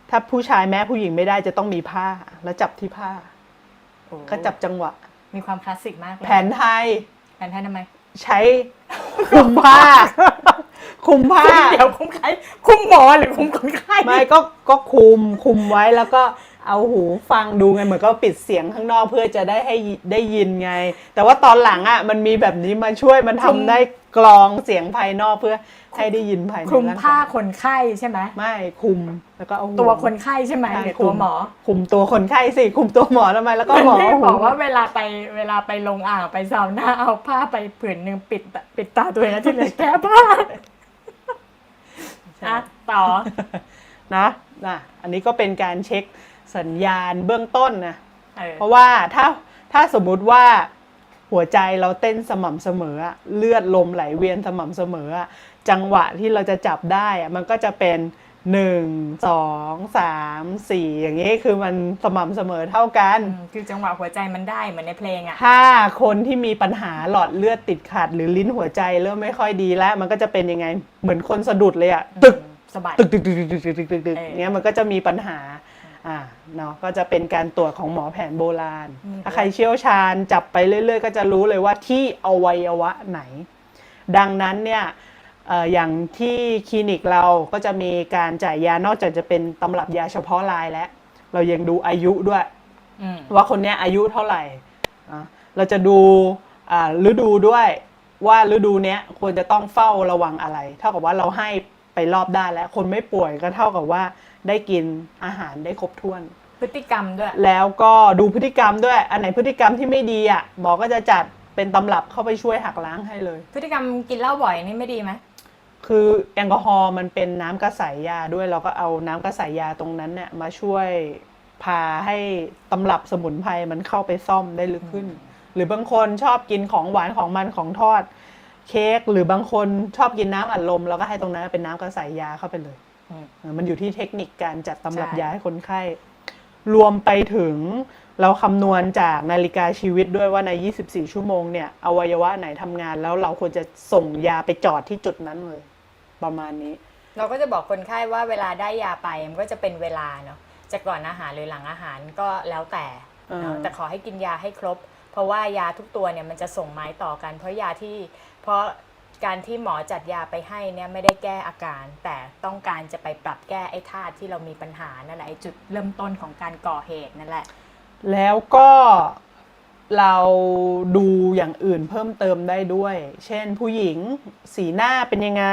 Speaker 2: ถ้าผู้ชายแม้ผู้หญิงไม่ได้จะต้องมีผ้าแล้วจับที่ผ้าก็จับจังหวะ
Speaker 1: มีความคลาสสิกมากเลย
Speaker 2: แผนไทย
Speaker 1: ทำไม
Speaker 2: ใช้คุมผ้า
Speaker 1: เดี๋ยวคุมใครคุมหมอหรือคุมคนไข้
Speaker 2: ไม่ก็คุมไว้แล้วก็เอาหูฟังดูไงเหมือนก็ปิดเสียงข้างนอกเพื่อจะได้ให้ได้ยินไงแต่ว่าตอนหลังอ่ะมันมีแบบนี้มาช่วยมันทำได้กรองเสียงภายนอกเพื่อให้ได้ยินภายใน
Speaker 1: คุมผ้าคนไข้ใช่ไหม
Speaker 2: ไม่คุมแล้วก็เอา
Speaker 1: ตัวคนไข้ใช่ไหมหรือตัวหมอ
Speaker 2: คุมตัวคนไข้สิคุมตัวหมอทำไมแล้วก็หมอ
Speaker 1: บอกว่าเวลาไปลงอ่างไปซาวน่าเอาผ้าไปผืนนึงปิดตาตัวเองที่เหลือแก้ผ้าต่อ
Speaker 2: นะอันนี้ก็เป็นการเช็คสัญญาณเบื้องต้นนะเพราะว่าถ้าสมมุติว่าหัวใจเราเต้นสม่ำเสมอเลือดลมไหลเวียนสม่ำเสมอจังหวะที่เราจะจับได้มันก็จะเป็น1 2 3 4อย่างนี้คือมันสม่ำเสมอเท่ากัน
Speaker 1: คือจังหวะหัวใจมันได้เหมือนในเพลง
Speaker 2: ถ้าคนที่มีปัญหาหลอดเลือดติดขัดหรือลิ้นหัวใจเริ่มไม่ค่อยดีแล้วมันก็จะเป็นยังไงเหมือนคนสะดุดเลยตึก
Speaker 1: สะบัด
Speaker 2: ตึกเนี้ยมันก็จะมีปัญหาเนาะก็จะเป็นการตรวจของหมอแผนโบราณถ้าใครเชี่ยวชาญจับไปเรื่อยๆก็จะรู้เลยว่าที่อวัยวะไหนดังนั้นเนี่ยอย่างที่คลินิกเราก็จะมีการจ่ายยานอกจากจะเป็นตำรับยาเฉพาะรายแล้วเรายังดูอายุด้วยว่าคนนี้อายุเท่าไหร่เราจะดูฤดูด้วยว่าฤดูเนี้ยควรจะต้องเฝ้าระวังอะไรเท่ากับว่าเราให้ไปรอบด้านแล้วคนไม่ป่วยก็เท่ากับว่าได้กินอาหารได้ครบถ้วน
Speaker 1: พฤติกรรมด้วย
Speaker 2: แล้วก็ดูพฤติกรรมด้วยอันไหนพฤติกรรมที่ไม่ดีหมอก็จะจัดเป็นตำรับเข้าไปช่วยหักล้างให้เลย
Speaker 1: พฤติกรรมกินเหล้าบ่อยนี่ไม่ดีไหม
Speaker 2: คือแอลกอฮอล์มันเป็นน้ำกระใสยาด้วยเราก็เอาน้ำกระใสยาตรงนั้นเนี่ยมาช่วยพาให้ตำรับสมุนไพรมันเข้าไปซ่อมได้ลึกขึ้นหรือบางคนชอบกินของหวานของมันของทอดเค้กหรือบางคนชอบกินน้ำอัดลมเราก็ให้ตรงนั้นเป็นน้ำกระใสยาเข้าไปเลยมันอยู่ที่เทคนิคการจัดตำรับยาให้คนไข้รวมไปถึงเราคำนวณจากนาฬิกาชีวิตด้วยว่าใน24ชั่วโมงเนี่ยอวัยวะไหนทำงานแล้วเราควรจะส่งยาไปจอดที่จุดนั้นเลยประมาณนี้
Speaker 1: เราก็จะบอกคนไข้ว่าเวลาได้ยาไปมันก็จะเป็นเวลาเนาะจะก่อนอาหารหรือหลังอาหารก็แล้วแต่แต่ขอให้กินยาให้ครบเพราะว่ายาทุกตัวเนี่ยมันจะส่งไม้ต่อกันเพราะการที่หมอจัดยาไปให้เนี่ยไม่ได้แก้อาการแต่ต้องการจะไปปรับแก้ไอ้ธาตุที่เรามีปัญหานั่นแหละไอ้จุดเริ่มต้นของการก่อเหตุนั่นแหละ
Speaker 2: แล้วก็เราดูอย่างอื่นเพิ่มเติมได้ด้วยเช่นผู้หญิงสีหน้าเป็นยังไง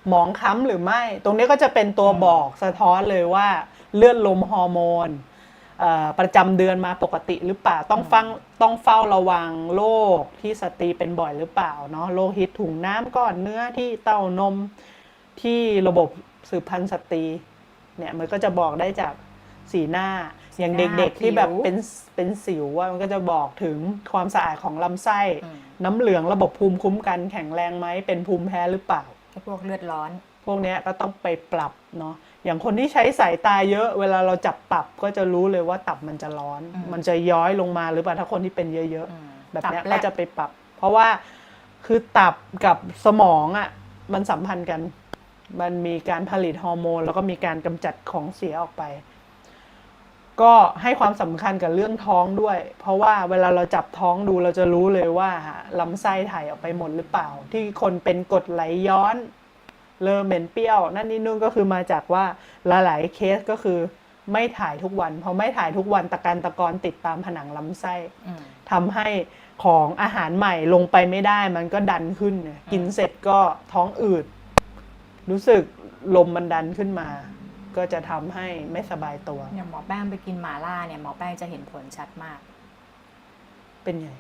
Speaker 2: หมองคล้ำหรือไม่ตรงนี้ก็จะเป็นตัวบอกสะท้อนเลยว่าเลือดลมฮอร์โมนประจำเดือนมาปกติหรือเปล่าต้องเฝ้าระวังโรคที่สตรีเป็นบ่อยหรือเปล่าเนาะโรคฮิตถุงน้ำก้อนเนื้อที่เต้านมที่ระบบสืบพันธุ์สตรีเนี่ยมันก็จะบอกได้จากสีหน้าอย่างเด็กๆที่แบบเป็นสิวว่ามันก็จะบอกถึงความสะอาดของลำไส้น้ำเหลืองระบบภูมิคุ้มกันแข็งแรงไหมเป็นภูมิแพ้หรือเปล่า
Speaker 1: พวกเลือดร้อน
Speaker 2: พวกนี้ก็ต้องไปปรับเนาะ อย่างคนที่ใช้สายตาเยอะเวลาเราจับตับก็จะรู้เลยว่าตับมันจะร้อน มันจะย้อยลงมาหรือเปล่าถ้าคนที่เป็นเยอะๆแบบนี้ก็จะไปปรับเพราะว่าคือตับกับสมองอ่ะมันสัมพันธ์กันมันมีการผลิตฮอร์โมนแล้วก็มีการกำจัดของเสียออกไปก็ให้ความสำคัญกับเรื่องท้องด้วยเพราะว่าเวลาเราจับท้องดูเราจะรู้เลยว่าลำไส้ถ่ายออกไปหมดหรือเปล่าที่คนเป็นกรดไหลย้อนเริ่มเหม็นเปรี้ยวนั่นนี่นู่นก็คือมาจากว่าหลายๆเคสก็คือไม่ถ่ายทุกวันพอไม่ถ่ายทุกวันตะการตะกอนติดตามผนังลำไส้ทำให้ของอาหารใหม่ลงไปไม่ได้มันก็ดันขึ้นกินเสร็จก็ท้องอืดรู้สึกลมมันดันขึ้นมาก็จะทำให้ไม่สบายตัว
Speaker 1: เนี่ยหมอแป้งไปกินหม่าล่าเนี่ยหมอแป้งจะเห็นผลชัดมาก
Speaker 2: เป็นไง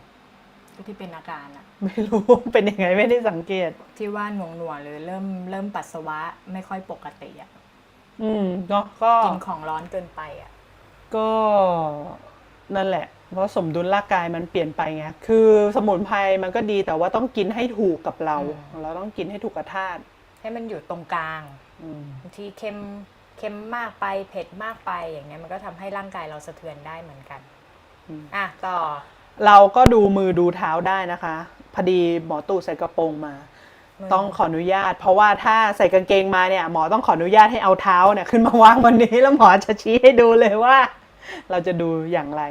Speaker 1: ที่เป็นอาการอะ
Speaker 2: ไม่รู้เป็นยังไงไม่ได้สังเกต
Speaker 1: ที่ว่าหน่วงๆหรือเริ่มปัสสาวะไม่ค่อยปกติอะ
Speaker 2: เนาะก็
Speaker 1: กินของร้อนเกินไปอะ
Speaker 2: ก็นั่นแหละเพราะสมดุลร่างกายมันเปลี่ยนไปไงคือสมุนไพรมันก็ดีแต่ว่าต้องกินให้ถูกกับเราต้องกินให้ถูกกับธาตุ
Speaker 1: ให้มันอยู่ตรงกลางบางทีเค็มมากไปเผ็ดมากไปอย่างเงี้ยมันก็ทำให้ร่างกายเราสะเทือนได้เหมือนกันต่อ
Speaker 2: เราก็ดูมือดูเท้าได้นะคะพอดีหมอตู่ใส่กระโปรงมาต้องขออนุญาตเพราะว่าถ้าใส่กางเกงมาเนี่ยหมอต้องขออนุญาตให้เอาเท้าเนี่ยขึ้นมาวางบนนี้แล้วหมอจะชี้ให้ดูเลยว่าเราจะดูอย่างไร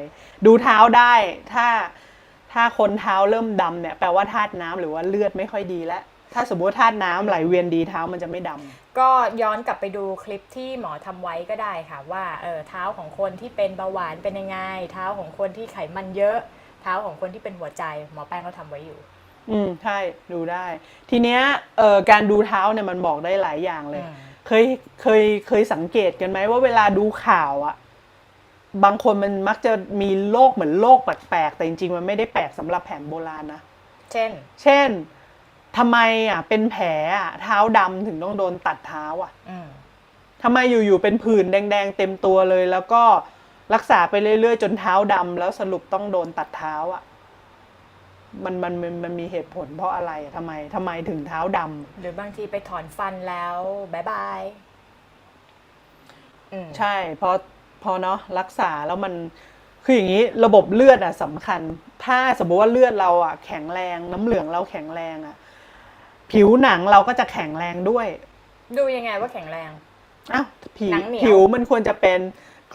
Speaker 2: ดูเท้าได้ถ้าคนเท้าเริ่มดำเนี่ยแปลว่าธาตุน้ำหรือว่าเลือดไม่ค่อยดีแล้วถ้าสมมติธาตุน้ำไหลเวียนดีเท้ามันจะไม่ดำ
Speaker 1: ก็ย้อนกลับไปดูคลิปที่หมอทำไว้ก็ได้ค่ะว่าเท้าของคนที่เป็นเบาหวานเป็นยังไงเท้าของคนที่ไขมันเยอะเท้าของคนที่เป็นหัวใจหมอแป้งก็ทำไว้อยู่
Speaker 2: ใช่ดูได้ทีเนี้ยการดูเท้าเนี่ยมันบอกได้หลายอย่างเลยเคยสังเกตกันไหมว่าเวลาดูข่าวอะบางคนมันมักจะมีโรคเหมือนโรคแปลกๆแต่จริงๆมันไม่ได้แปลกสำหรับแผนโบราณนะ
Speaker 1: เช่น
Speaker 2: ทำไมเป็นแผลเท้าดำถึงต้องโดนตัดเท้าทำไมอยู่ๆเป็นผื่นแดงๆเต็มตัวเลยแล้วก็รักษาไปเรื่อยๆจนเท้าดำแล้วสรุปต้องโดนตัดเท้ามันมีเหตุผลเพราะอะไรทำไมถึงเท้าด
Speaker 1: ำหรือบางทีไปถอนฟันแล้วบายบาย
Speaker 2: ใช่พอเนาะรักษาแล้วมันคืออย่างนี้ระบบเลือดสำคัญถ้าสมมติว่าเลือดเราแข็งแรงน้ำเหลืองเราแข็งแรงผิวหนังเราก็จะแข็งแรงด้วย
Speaker 1: ดูยังไงว่าแข็งแรง
Speaker 2: ผิวมันควรจะเป็น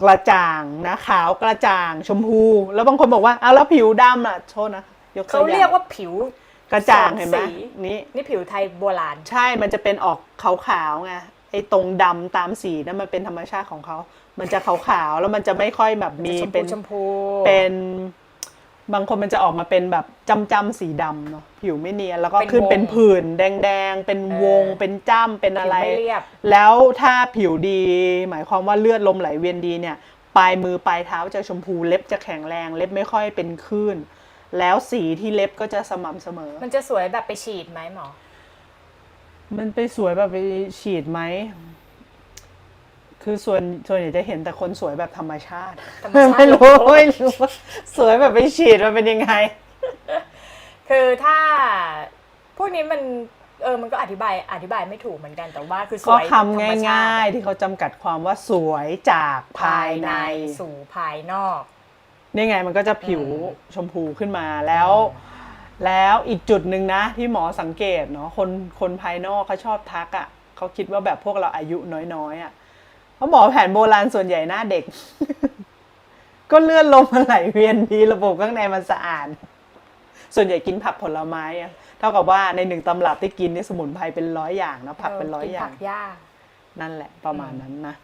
Speaker 2: กระจ่างนะขาวกระจ่างชมพูแล้วบางคนบอกว่าแล้วผิวดำโทษนะ
Speaker 1: เขาเรียกว่าผิว
Speaker 2: กระจ่างเห็นไหม
Speaker 1: นี่ผิวไทยโบราณ
Speaker 2: ใช่มันจะเป็นออกขาวๆไงไอ้ตรงดำตามสีนั่นมันเป็นธรรมชาติของเขามันจะขาวๆแล้วมันจะไม่ค่อยแบบมีเป็น
Speaker 1: ชมพู
Speaker 2: เป็นบางคนมันจะออกมาเป็นแบบจ้ำๆสีดำเนาะผิวไม่เนียนแล้วก็ขึ้นเป็นผื่นแดงๆเป็นวงเป็นจ้ำเป็นอะไรแล้วถ้าผิวดีหมายความว่าเลือดลมไหลเวียนดีเนี่ยปลายมือปลายเท้าจะชมพูเล็บจะแข็งแรงเล็บไม่ค่อยเป็นคลื่นแล้วสีที่เล็บก็จะสม่ำเสมอ
Speaker 1: มันจะสวยแบบไปฉีดไหมหมอ
Speaker 2: มันไปสวยแบบไปฉีดไหมคือส่วนใหญ่จะเห็นแต่คนสวยแบบธรรมชาติไม่รู้สวยแบบไปฉีดมันเป็นยังไง
Speaker 1: คือถ้าพวกนี้มันก็อธิบายไม่ถูกเหมือนกันแต่ว่าคือสวย
Speaker 2: ก็คำง่ายๆที่เขาจำกัดความว่าสวยจากภายใน
Speaker 1: สู่ภายนอก
Speaker 2: นี่ไงมันก็จะผิวชมพูขึ้นมาแล้วอีกจุดหนึ่งนะที่หมอสังเกตเนาะคนภายนอกเขาชอบทักเขาคิดว่าแบบพวกเราอายุน้อยเพราะหมอแผนโบราณส่วนใหญ่หน้าเด็ก ก็เลื่อนลมมันไหลเวียนดีระบบข้างในมันสะอาดส่วนใหญ่กินผักผลไม้เท่ากับว่าใน1ตำรับที่กินนี่สมุนไพรเป็น100อย่างนะผักเป็น100อย่างนั่นแหละประมาณนั้นนะ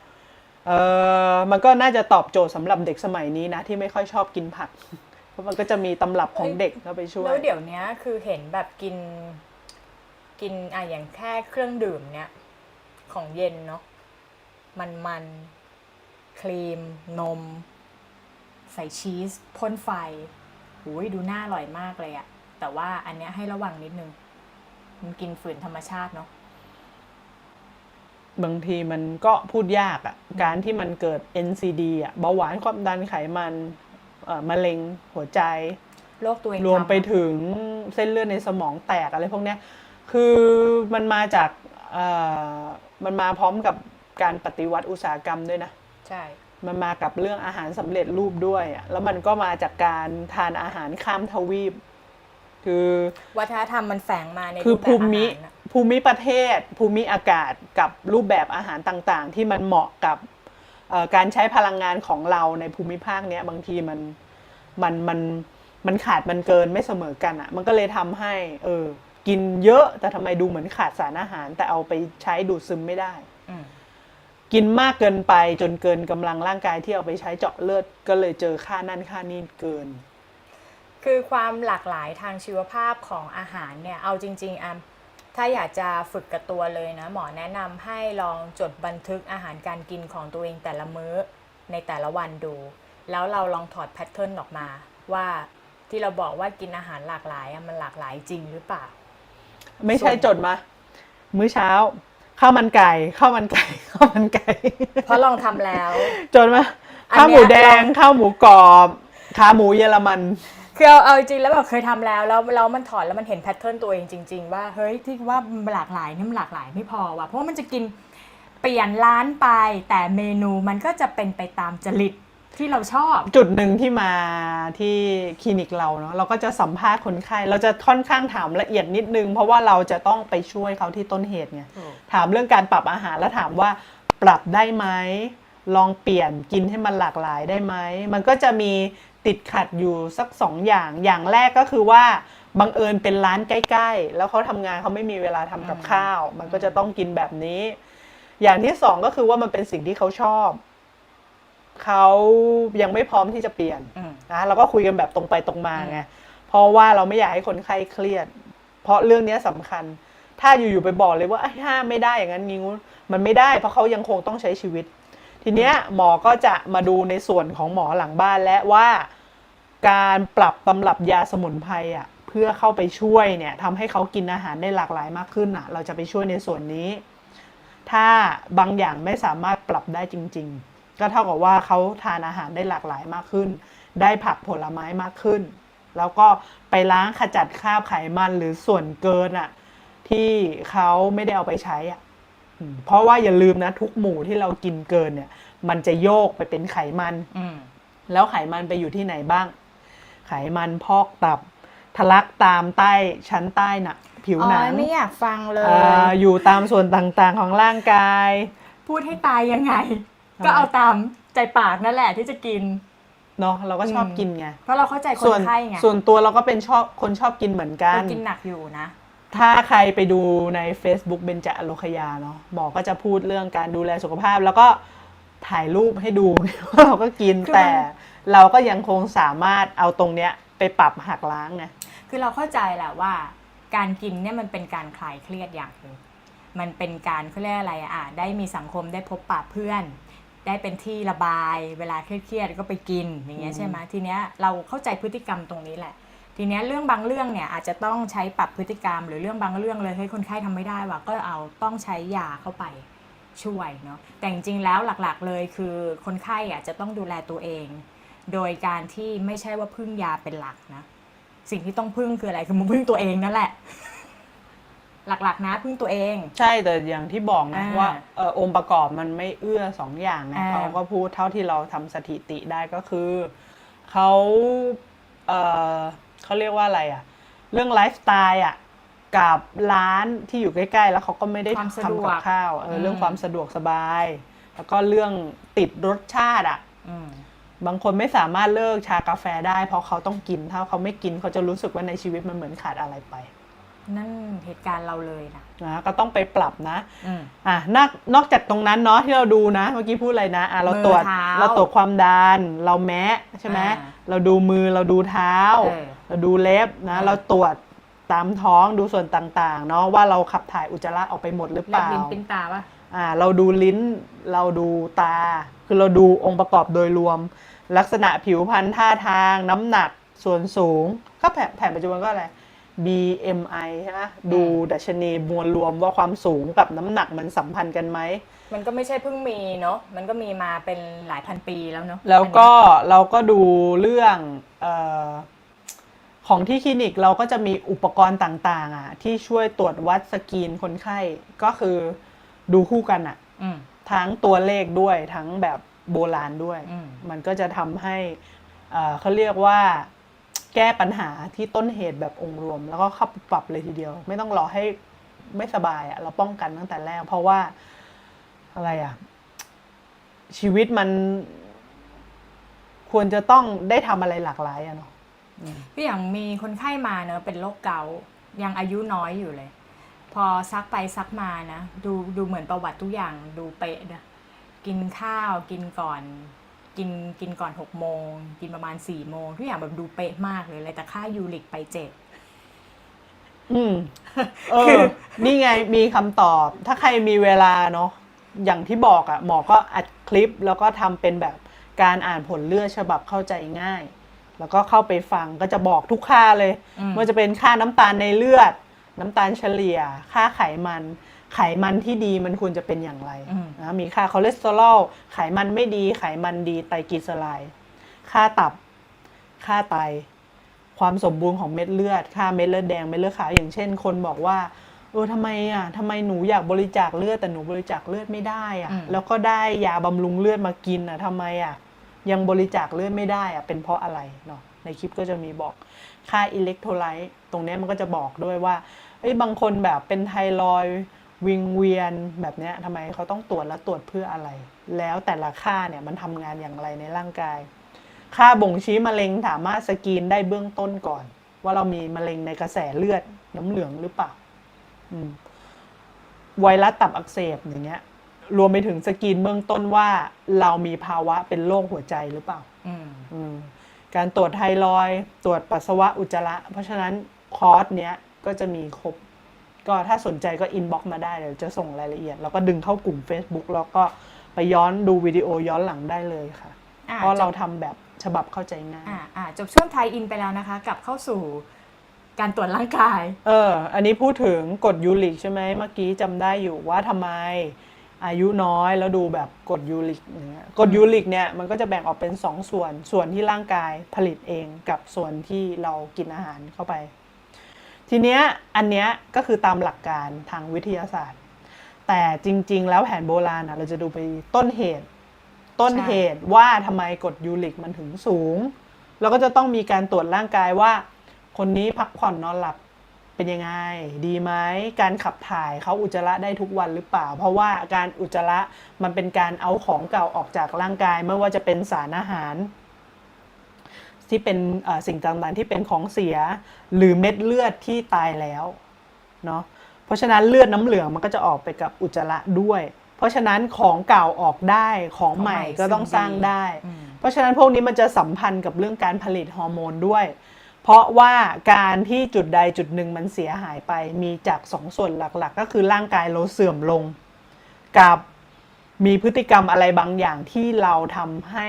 Speaker 2: มันก็น่าจะตอบโจทย์สำหรับเด็กสมัยนี้นะที่ไม่ค่อยชอบกินผักเพราะมันก็จะมีตำรับของเด็กเข้าไปช่วย
Speaker 1: แล้วเดี๋ยวนี้คือเห็นแบบกินอย่างแค่เครื่องดื่มเนี้ยของเย็นเนาะมันครีมนมใส่ชีสพ่นไฟดูน่าอร่อยมากเลยแต่ว่าอันเนี้ยให้ระวังนิดนึงมันกินฝืนธรรมชาติเนาะ
Speaker 2: บางทีมันก็พูดยากการที่มันเกิด NCD เบาหวานความดันไขมันมะเร็งหัวใจ
Speaker 1: โรคตัวเอง
Speaker 2: รวมไปถึงเส้นเลือดในสมองแตกอะไรพวกนี้คือมันมาจากมันมาพร้อมกับ การปฏิวัติอุตสาหกรรมด้วยนะ
Speaker 1: ใช่
Speaker 2: มันมากับเรื่องอาหารสำเร็จรูปด้วยอ่ะแล้วมันก็มาจากการทานอาหารข้ามทวีปคือ
Speaker 1: วัฒนธรรมมันแฝงมาใน
Speaker 2: คือภูมิประเทศภูมิอากาศกับรูปแบบอาหารต่างๆที่มันเหมาะกับการใช้พลังงานของเราในภูมิภาคเนี้ยบางทีมันขาดมันเกินไม่เสมอกันอ่ะมันก็เลยทำให้กินเยอะแต่ทำไมดูเหมือนขาดสารอาหารแต่เอาไปใช้ดูดซึมไม่ได้กินมากเกินไปจนเกินกำลังร่างกายที่เอาไปใช้เจาะเลือดก็เลยเจอค่านั่นค่านี่เกิน
Speaker 1: คือความหลากหลายทางชีวภาพของอาหารเนี่ยเอาจริงๆถ้าอยากจะฝึกกับตัวเลยนะหมอแนะนำให้ลองจดบันทึกอาหารการกินของตัวเองแต่ละมื้อในแต่ละวันดูแล้วเราลองถอดแพทเทิร์นออกมาว่าที่เราบอกว่ากินอาหารหลากหลายมันหลากหลายจริงหรือเปล่า
Speaker 2: ไม่ใช่จดมามื้อเช้าข้าวมันไก่ข้าวมันไก่ข้าวมันไก่
Speaker 1: เพราะลองทำแล้ว
Speaker 2: จดมาข้าวหมูแดงข้าวหมูกรอบขาหมูเยอรมัน
Speaker 1: คือเอาจริงแล้วแบบเคยทำแล้วมันถอดแล้วมันเห็นแพทเทิร์นตัวเองจริงๆว่าเฮ้ยที่ว่าหลากหลายนี่มันหลากหลายไม่พอว่ะเพราะว่ามันจะกินเปลี่ยนร้านไปแต่เมนูมันก็จะเป็นไปตามจริตที่เราชอบ
Speaker 2: จุดหนึ่งที่มาที่คลินิกเราเนาะเราก็จะสัมภาษณ์คนไข้เราจะค่อนข้างถามละเอียดนิดนึงเพราะว่าเราจะต้องไปช่วยเขาที่ต้นเหตุไงถามเรื่องการปรับอาหารแล้วถามว่าปรับได้ไหมลองเปลี่ยนกินให้มันหลากหลายได้ไหมมันก็จะมีติดขัดอยู่สัก2อย่างแรกก็คือว่าบังเอิญเป็นร้านใกล้ๆแล้วเขาทำงานเขาไม่มีเวลาทำกับข้าวมันก็จะต้องกินแบบนี้อย่างที่2ก็คือว่ามันเป็นสิ่งที่เขาชอบเขายังไม่พร้อมที่จะเปลี่ยนนะเราก็คุยกันแบบตรงไปตรงมาไงเพราะว่าเราไม่อยากให้คนไข้เครียดเพราะเรื่องนี้สำคัญถ้าอยู่ๆไปบอกเลยว่าห้ามไม่ได้อย่างนั้นนิ้วมันไม่ได้เพราะเขายังคงต้องใช้ชีวิตทีเนี้ยหมอก็จะมาดูในส่วนของหมอหลังบ้านและว่าการปรับตำรับยาสมุนไพรอ่ะเพื่อเข้าไปช่วยเนี่ยทำให้เขากินอาหารได้หลากหลายมากขึ้นอ่ะเราจะไปช่วยในส่วนนี้ถ้าบางอย่างไม่สามารถปรับได้จริงๆก็เท่ากับว่าเขาทานอาหารได้หลากหลายมากขึ้นได้ผักผลไม้มากขึ้นแล้วก็ไปล้างขจัดคราบไขมันหรือส่วนเกินอ่ะที่เขาไม่ได้เอาไปใช้อ่ะเพราะว่าอย่าลืมนะทุกหมู่ที่เรากินเกินเนี่ยมันจะโยกไปเป็นไขมันแล้วไขมันไปอยู่ที่ไหนบ้างไขมันพอกตับทะลักตามใต้ชั้นใต้น่ะผิวหนัง
Speaker 1: ไม่อยากฟังเลย
Speaker 2: อยู่ตามส่วนต่างๆของร่างกาย
Speaker 1: พูดให้ตายยังไงก็เอาตามใจปากนั่นแหละที่จะกิน
Speaker 2: เนาะเราก็ชอบกินไง
Speaker 1: เพราะเราเข้าใจคนไข้ไง
Speaker 2: ส่วนตัวเราก็เป็นคนชอบกินเหมือนกัน
Speaker 1: กินหนักอยู่นะ
Speaker 2: ถ้าใครไปดูใน Facebook เบญจอโลคยาเนาะหมอก็จะพูดเรื่องการดูแลสุขภาพแล้วก็ถ่ายรูปให้ดูว่าเราก็กินแต่เราก็ยังคงสามารถเอาตรงเนี้ยไปปรับหักล้างไง
Speaker 1: คือเราเข้าใจแหละว่าการกินเนี่ยมันเป็นการคลายเครียดอย่างหนึ่งมันเป็นการเขาเรียกอะไรได้มีสังคมได้พบปะเพื่อนได้เป็นที่ระบายเวลาเครียดๆก็ไปกินอย่างเงี้ยใช่ไหมทีเนี้ยเราเข้าใจพฤติกรรมตรงนี้แหละทีเนี้ยเรื่องบางเรื่องเนี่ยอาจจะต้องใช้ปรับพฤติกรรมหรือเรื่องบางเรื่องเลยให้คนไข้ทำไม่ได้ว่ะก็เอาต้องใช้ยาเข้าไปช่วยเนาะแต่จริงๆแล้วหลักๆเลยคือคนไข้จะต้องดูแลตัวเองโดยการที่ไม่ใช่ว่าพึ่งยาเป็นหลักนะสิ่งที่ต้องพึ่งคืออะไรคือมันพึ่งตัวเองนั่นแหละหลักๆนะพึ่งตัวเอง
Speaker 2: ใช่แต่อย่างที่บอกนะว่าองค์ประกอบมันไม่เอื้อ2อย่างนะเขาก็พูดเท่าที่เราทำสถิติได้ก็คือเขาเรียกว่าอะไรอ่ะเรื่องไลฟ์สไตล์อ่ะกับร้านที่อยู่ใกล้ๆแล้วเขาก็ไม่ได้ทำกับข้าวเรื่องความสะดวกสบายแล้วก็เรื่องติดรสชาติอ่ะบางคนไม่สามารถเลิกชากาแฟได้เพราะเขาต้องกินถ้าเขาไม่กินเขาจะรู้สึกว่าในชีวิตมันเหมือนขาดอะไรไป
Speaker 1: นั่นเหตุการณ์เราเลยนะ
Speaker 2: ก็ต้องไปปรับนะนอกจากตรงนั้นเนาะที่เราดูนะเมื่อกี้พูดอะไรนะเราตรวจความดันเราแมะใช่ไหมเราดูมือเราดูเท้าเราดูเล็บนะเราตรวจตามท้องดูส่วนต่างๆเนาะว่าเราขับถ่ายอุจจาระออกไปหมดหรือเปล่า
Speaker 1: ลิ้นปิ้นตาป่ะ
Speaker 2: เราดูลิ้นเราดูตาคือเราดูองค์ประกอบโดยรวมลักษณะผิวพรรณท่าทางน้ำหนักส่วนสูงก็แผนปัจจุบันก็อะไร BMI ใช่ไหมดูดัชนีมวลรวมว่าความสูงกับน้ำหนักมันสัมพันธ์กันไหม
Speaker 1: มันก็ไม่ใช่เพิ่งมีเนาะมันก็มีมาเป็นหลายพันปีแล้วเนาะ
Speaker 2: แล้วก็เราก็ดูเรื่องของที่คลินิกเราก็จะมีอุปกรณ์ต่างๆที่ช่วยตรวจวัดสกรีนคนไข้ก็คือดูคู่กัน ทั้งตัวเลขด้วยทั้งแบบโบราณด้วย
Speaker 1: อืม
Speaker 2: มันก็จะทำให้เขาเรียกว่าแก้ปัญหาที่ต้นเหตุแบบองค์รวม แล้วก็เข้าไปปรับเลยทีเดียว ไม่ต้องรอให้ไม่สบายอะเราป้องกันตั้งแต่แรก เพราะว่าอะไรอะชีวิตมันควรจะต้องได้ทำอะไรหลากหลายอะเนาะ
Speaker 1: พี่อย่างมีคนไข้มาเนอะเป็นโรคเกาต์ยังอายุน้อยอยู่เลย พอซักไปซักมานะดูเหมือนประวัติทุกอย่างดูเป๊ะนะกินข้าวกินก่อนกินก่อน6 โมงกินประมาณ4 โมงทุกอย่างแบบดูเป๊ะมากเลยแต่ค่ายูริกไป7
Speaker 2: นี่ไงมีคำตอบ ถ้าใครมีเวลาเนาะอย่างที่บอกอะหมอก็อัดคลิปแล้วก็ทำเป็นแบบการอ่านผลเลือดฉบับเข้าใจง่าย แล้วก็เข้าไปฟังก็จะบอกทุกค่าเลยว่าจะเป็นค่าน้ำตาลในเลือด น้ำตาลเฉลี่ย ค่าไขมันที่ดีมันควรจะเป็นอย่างไรนะมีค่าคอเลสเตอรอลไขมันไม่ดีไขมันดีไตรกลีเซอไรด์ค่าตับค่าไตความสมบูรณ์ของเม็ดเลือดค่าเม็ดเลือดแดงเม็ดเลือดขาวอย่างเช่นคนบอกว่าทำไมหนูอยากบริจาคเลือดแต่หนูบริจาคเลือดไม่ได้อะแล้วก็ได้ยาบำรุงเลือดมากินทำไมยังบริจาคเลือดไม่ได้เป็นเพราะอะไรเนาะในคลิปก็จะมีบอกค่าอิเล็กโทรไลต์ตรงนี้มันก็จะบอกด้วยว่าบางคนแบบเป็นไทรอยด์วิงเวียนแบบนี้ทำไมเขาต้องตรวจและตรวจเพื่ออะไรแล้วแต่ละค่าเนี่ยมันทำงานอย่างไรในร่างกายค่าบ่งชี้มะเร็งสามารถสกรีนได้เบื้องต้นก่อนว่าเรามีมะเร็งในกระแสเลือดน้ำเหลืองหรือเปล่าไวรัสตับอักเสบอย่างเงี้ยรวมไปถึงสกรีนเบื้องต้นว่าเรามีภาวะเป็นโรคหัวใจหรือเปล่าการตรวจไทรอยด์ตรวจปัสสาวะอุจจาระเพราะฉะนั้นคอร์สเนี้ยก็จะมีครบก็ถ้าสนใจก็อินบ็อกซ์มาได้เดี๋ยวจะส่งรายละเอียดแล้วก็ดึงเข้ากลุ่ม Facebook แล้วก็ไปย้อนดูวิดีโอย้อนหลังได้เลยค่ะเพราะเราทำแบบฉบับเข้าใจง่าย
Speaker 1: จบช่วงไทยอินไปแล้วนะคะกลับเข้าสู่การตรวจร่างกาย
Speaker 2: อันนี้พูดถึงกรดยูริกใช่ไหมเมื่อกี้จำได้อยู่ว่าทำไมอายุน้อยแล้วดูแบบกรดยูริกเนี่ยกรดยูริกเนี่ยมันก็จะแบ่งออกเป็น2 ส่วนที่ร่างกายผลิตเองกับส่วนที่เรากินอาหารเข้าไปทีเนี้ยอันเนี้ยก็คือตามหลักการทางวิทยาศาสตร์แต่จริงๆแล้วแผนโบราณเราจะดูไปต้นเหตุว่าทำไมกรดยูริกมันถึงสูงแล้วก็จะต้องมีการตรวจร่างกายว่าคนนี้พักผ่อนนอนหลับเป็นยังไงดีไหมการขับถ่ายเขาอุจจาระได้ทุกวันหรือเปล่าเพราะว่าการอุจจาระมันเป็นการเอาของเก่าออกจากร่างกายไม่ว่าจะเป็นสารอาหารที่เป็นสิ่งต่างๆที่เป็นของเสียหรือเม็ดเลือดที่ตายแล้วเนาะเพราะฉะนั้นเลือดน้ำเหลืองมันก็จะออกไปกับอุจจาระด้วยเพราะฉะนั้นของเก่าออกได้ของใหม่ก็ต้องสร้างได้เพราะฉะนั้นพวกนี้มันจะสัมพันธ์กับเรื่องการผลิตฮอร์โมนด้วยเพราะว่าการที่จุดใดจุดหนึ่งมันเสียหายไปมีจาก2 ส่วนหลักๆก็คือร่างกายเราเสื่อมลงกับมีพฤติกรรมอะไรบางอย่างที่เราทำให้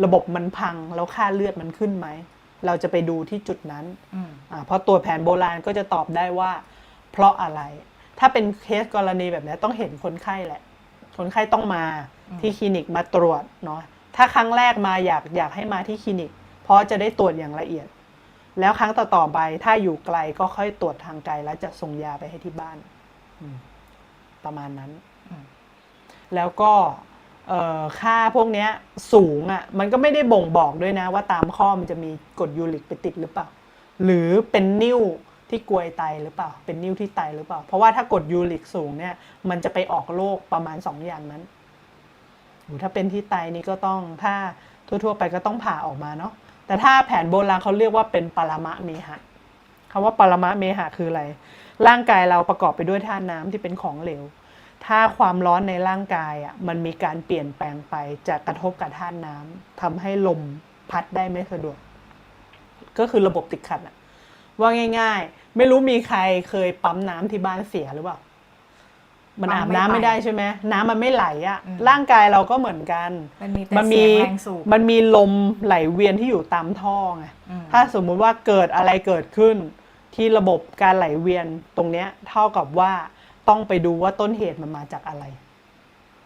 Speaker 2: ระบบมันพังแล้วค่าเลือดมันขึ้นไหมเราจะไปดูที่จุดนั้นเพราะตัวแผนโบราณก็จะตอบได้ว่าเพราะอะไรถ้าเป็นเคสกรณีแบบนี้ต้องเห็นคนไข้แหละคนไข้ต้องมาที่คลินิกมาตรวจเนาะถ้าครั้งแรกมาอยากให้มาที่คลินิกเพราะจะได้ตรวจอย่างละเอียดแล้วครั้งต่อๆไปถ้าอยู่ไกลก็ค่อยตรวจทางไกลแล้วจะส่งยาไปให้ที่บ้านประมาณนั้นแล้วก็ค่าพวกนี้สูงมันก็ไม่ได้บ่งบอกด้วยนะว่าตามข้อมันจะมีกรดยูริกไปติดหรือเปล่าหรือเป็นนิ่วที่กลวยไตหรือเปล่าเป็นนิ่วที่ไตหรือเปล่าเพราะว่าถ้ากรดยูริกสูงเนี่ยมันจะไปออกโรคประมาณ2 อย่างนั้นถ้าเป็นที่ไตนี่ก็ต้องถ้าทั่วๆไปก็ต้องผ่าออกมาเนาะแต่ถ้าแผนโบราณเขาเรียกว่าเป็นปรมะเมหะคำว่าปรมะเมหะคืออะไรร่างกายเราประกอบไปด้วยธาตุน้ำที่เป็นของเหลวถ้าความร้อนในร่างกายมันมีการเปลี่ยนแปลงไปจะกระทบกับธาตุน้ำทำให้ลมพัดได้ไม่สะดวกก็คือระบบติดขัดว่าง่ายๆไม่รู้มีใครเคยปั๊มน้ำที่บ้านเสียหรือเปล่ามันอาบน้ำไม่ได้ใช่ไหมน้ำมันไม่ไหลร่างกายเราก็เหมือนกันมันมีลมไหลเวียนที่อยู่ตามท่อไงถ้าสมมุติว่าเกิดอะไรเกิดขึ้นที่ระบบการไหลเวียนตรงเนี้ยเท่ากับว่าต้องไปดูว่าต้นเหตุมันมาจากอะไร